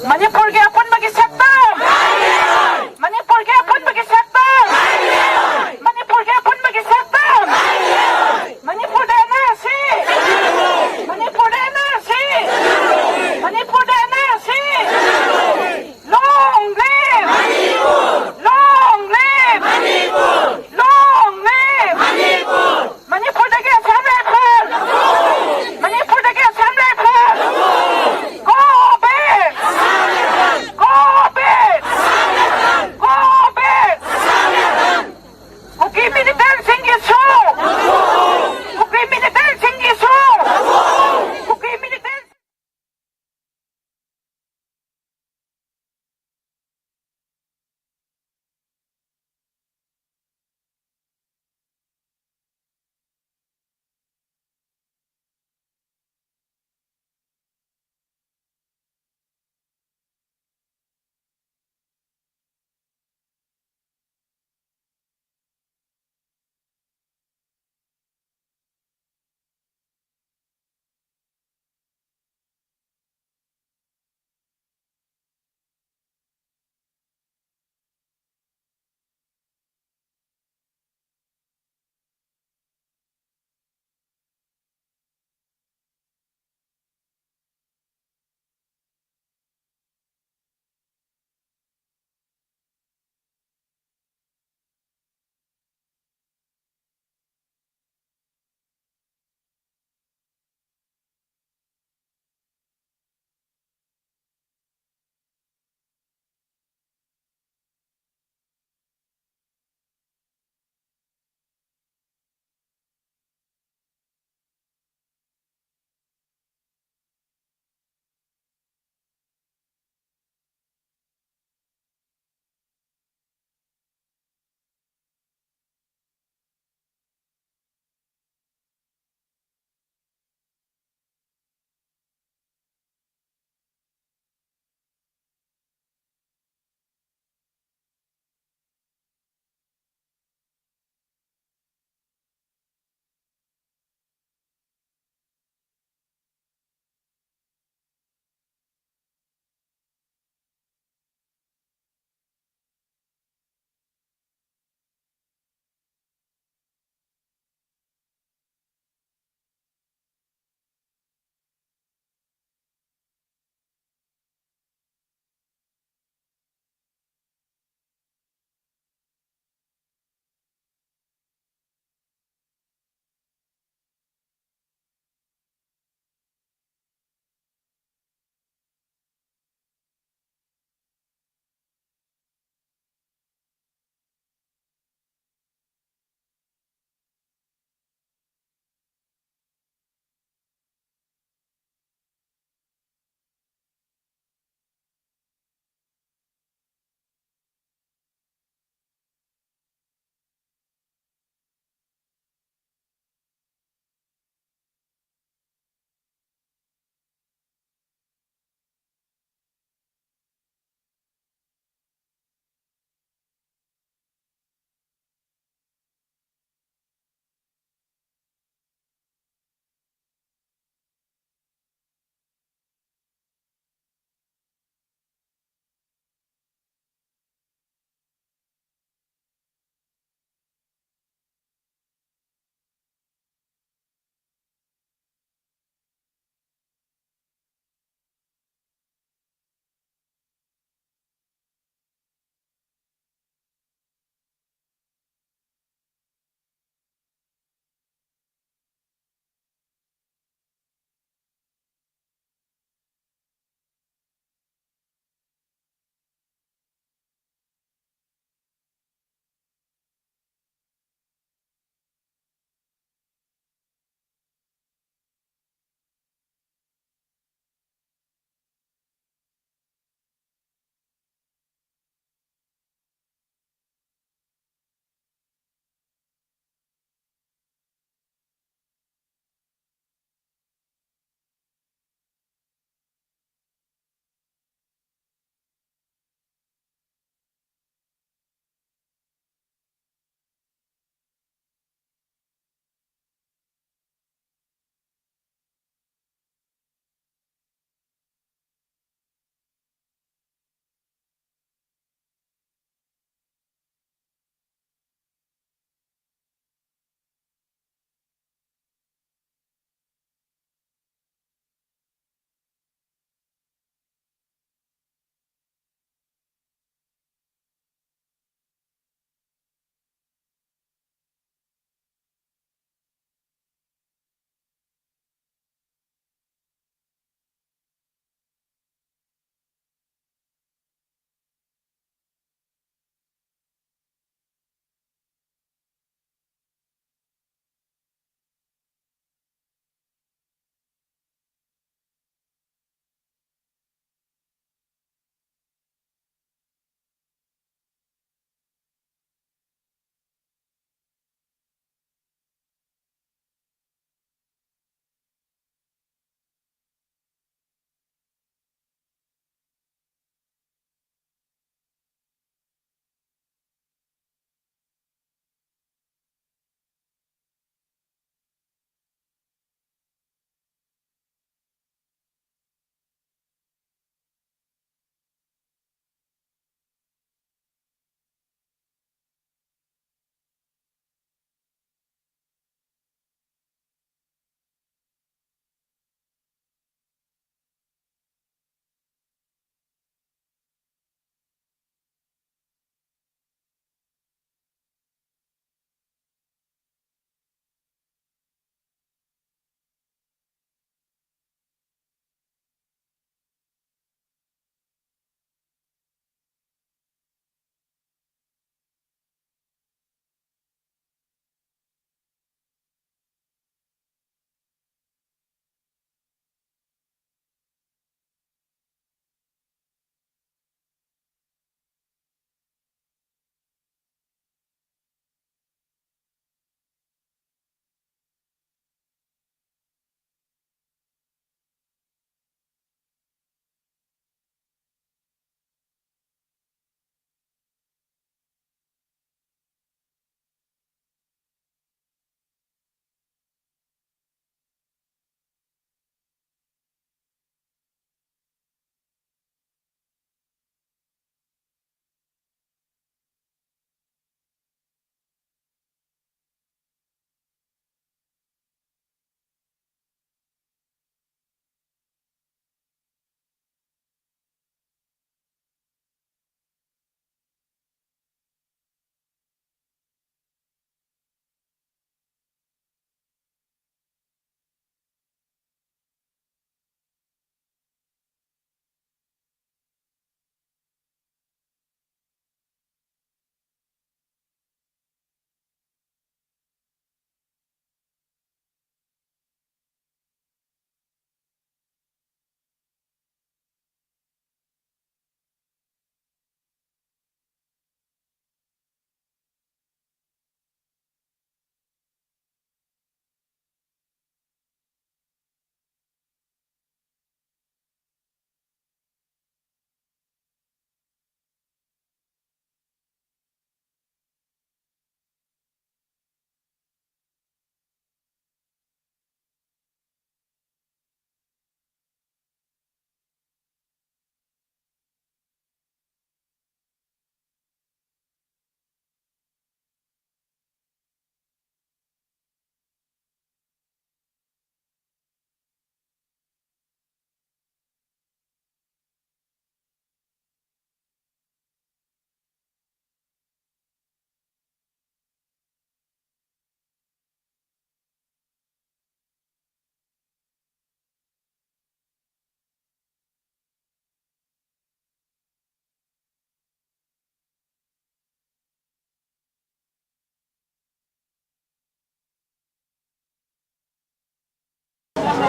[SPEAKER 8] Manipur ke apun bagi sektor. Manipur ke apun bagi sektor. Manipur ke apun bagi sektor. Manipur da NRC. Manipur da NRC. Manipur da NRC. Long live Manipur. Long live Manipur. Long live Manipur. Manipur da ke samre phar. Manipur da ke samre phar. Go back.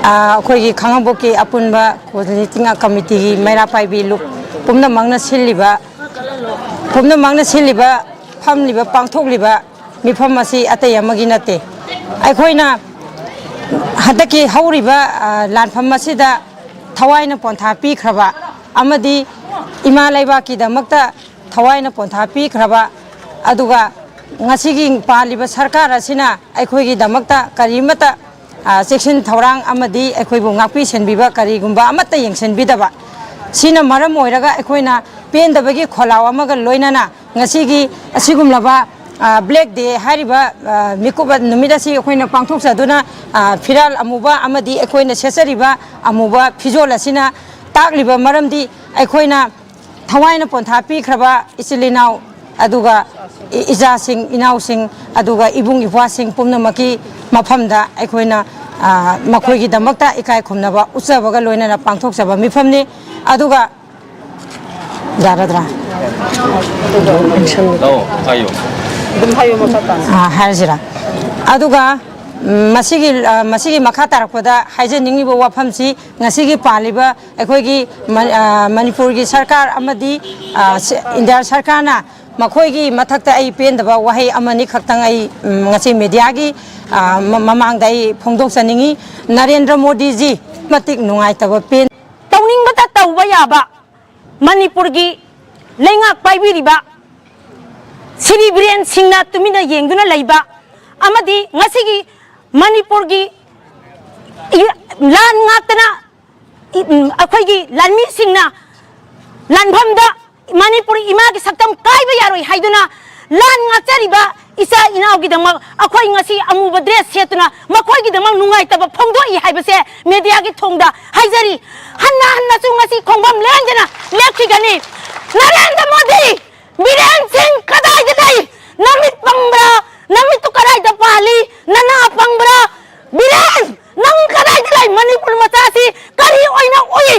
[SPEAKER 14] ꯑꯩꯈꯣꯏꯒꯤ ꯈꯥꯡꯉꯕꯣꯛꯀꯤ ꯑꯄꯨꯟꯕ coordinating ꯀꯃꯤꯇꯤꯒꯤ ꯃꯩꯔꯥ ꯄꯥꯏꯕꯤ ꯂꯨꯞ ꯄꯨꯝꯅꯃꯛꯅ ꯁꯤꯜꯂꯤꯕ ꯐꯝꯂꯤꯕ ꯄꯥꯡꯊꯣꯛꯂꯤꯕ ꯃꯤꯐꯝ ꯑꯁꯤ ꯑꯇꯩ ꯑꯃꯒꯤ ꯅꯠꯇꯦ ꯑꯩꯈꯣꯏꯅ ꯍꯟꯗꯛꯀꯤ ꯍꯧꯔꯤꯕ ꯂꯥꯟꯐꯝ ꯑꯁꯤꯗ ꯊꯋꯥꯏꯅ ꯄꯣꯟꯊꯥ ꯄꯤꯈ꯭ꯔꯕ ꯑꯃꯗꯤ ꯏꯃꯥ ꯂꯩꯕꯥꯛꯀꯤꯗꯃꯛꯇ ꯊꯋꯥꯏꯅ ꯄꯣꯟꯊꯥ ꯄꯤꯈ꯭ꯔꯕ ꯑꯗꯨꯒ ngasi paliba sarkar asina aikhoigi damakta karimata section thorang amadi aikhoibu ngakpi senbiba karigumba amata yengsenbidaba sina maram oiraga aikhoina pendabagi kholaw amaga loinana ngasigi asigumlaba black day hariba mikuba numida si aikhoina pangthok saduna firal amuba amadi aikhoina sesariba amuba fijol asina takliba maramdi aikhoina thawaina pontha pi khraba isilinau aduga ija sing inau sing aduga ibung iwa sing pumnamaki mafamda aikhoina makhoigi damakta ikai khumnaba uchabaga loinana pangthok saba mifamni aduga jaradra
[SPEAKER 2] ayo
[SPEAKER 14] dum hayo makata harjira aduga masigi makha tarakpada haijeningi bo wafamsi ngasigi paliba aikhoigi manipurgi sarkar amadi india sarkarna makhoigi mathakta ai pendaba wahai amani khaktang ai ngasi media gi mamang dai phongdok saningi Narendra Modi ji matik nungai taba pen
[SPEAKER 11] tawning bata tawba yaba manipur gi lengak paibiriba Sri Biren Singna tumina yengduna laiba amadi ngasigi manipur gi lan ngaktana akhoigi lanmi singna lanbhamda manipur imagi saktam kaiba yaroi haiduna lan ngachariba isa inaugi damak akhoi ngasi amuba dress setuna makhoi gi damak nungai taba phongdo I haibase media gi thongda haijari hanna chu ngasi khongbam lenjana lekhigani Narendra Modi Biren Singh kadai dai namit pangbra namit tu kadai da pali nana pangbra Biren nang kadai dai manipur matasi kari oina oi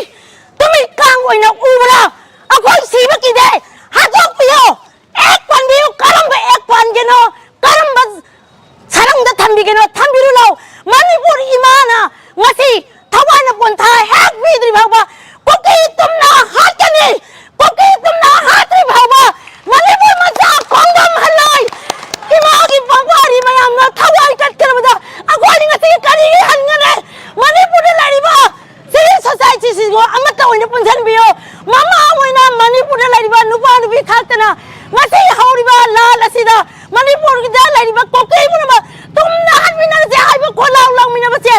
[SPEAKER 11] tumi kang oina ubra akhoi siba ki de hatok piyo ek pan biyo karamba ek pan geno karamba sarang da thambi geno thambiru law manipur imana ngasi thawana pontha hek bidri bhaba koki tumna hatani koki tumna hatri bhaba manipur macha khongdam halai imagi bangwari mayamna thawai tatkelbada akhoi ngasi kari hangane manipur lariba civil society sigo amata oina punjan biyo mama oina manipur lariba nupa nubi thaktana ngasi hauriba lal asida manipur gi da lariba kokai bunaba tumna hanmina je haiba kholaw langmina bache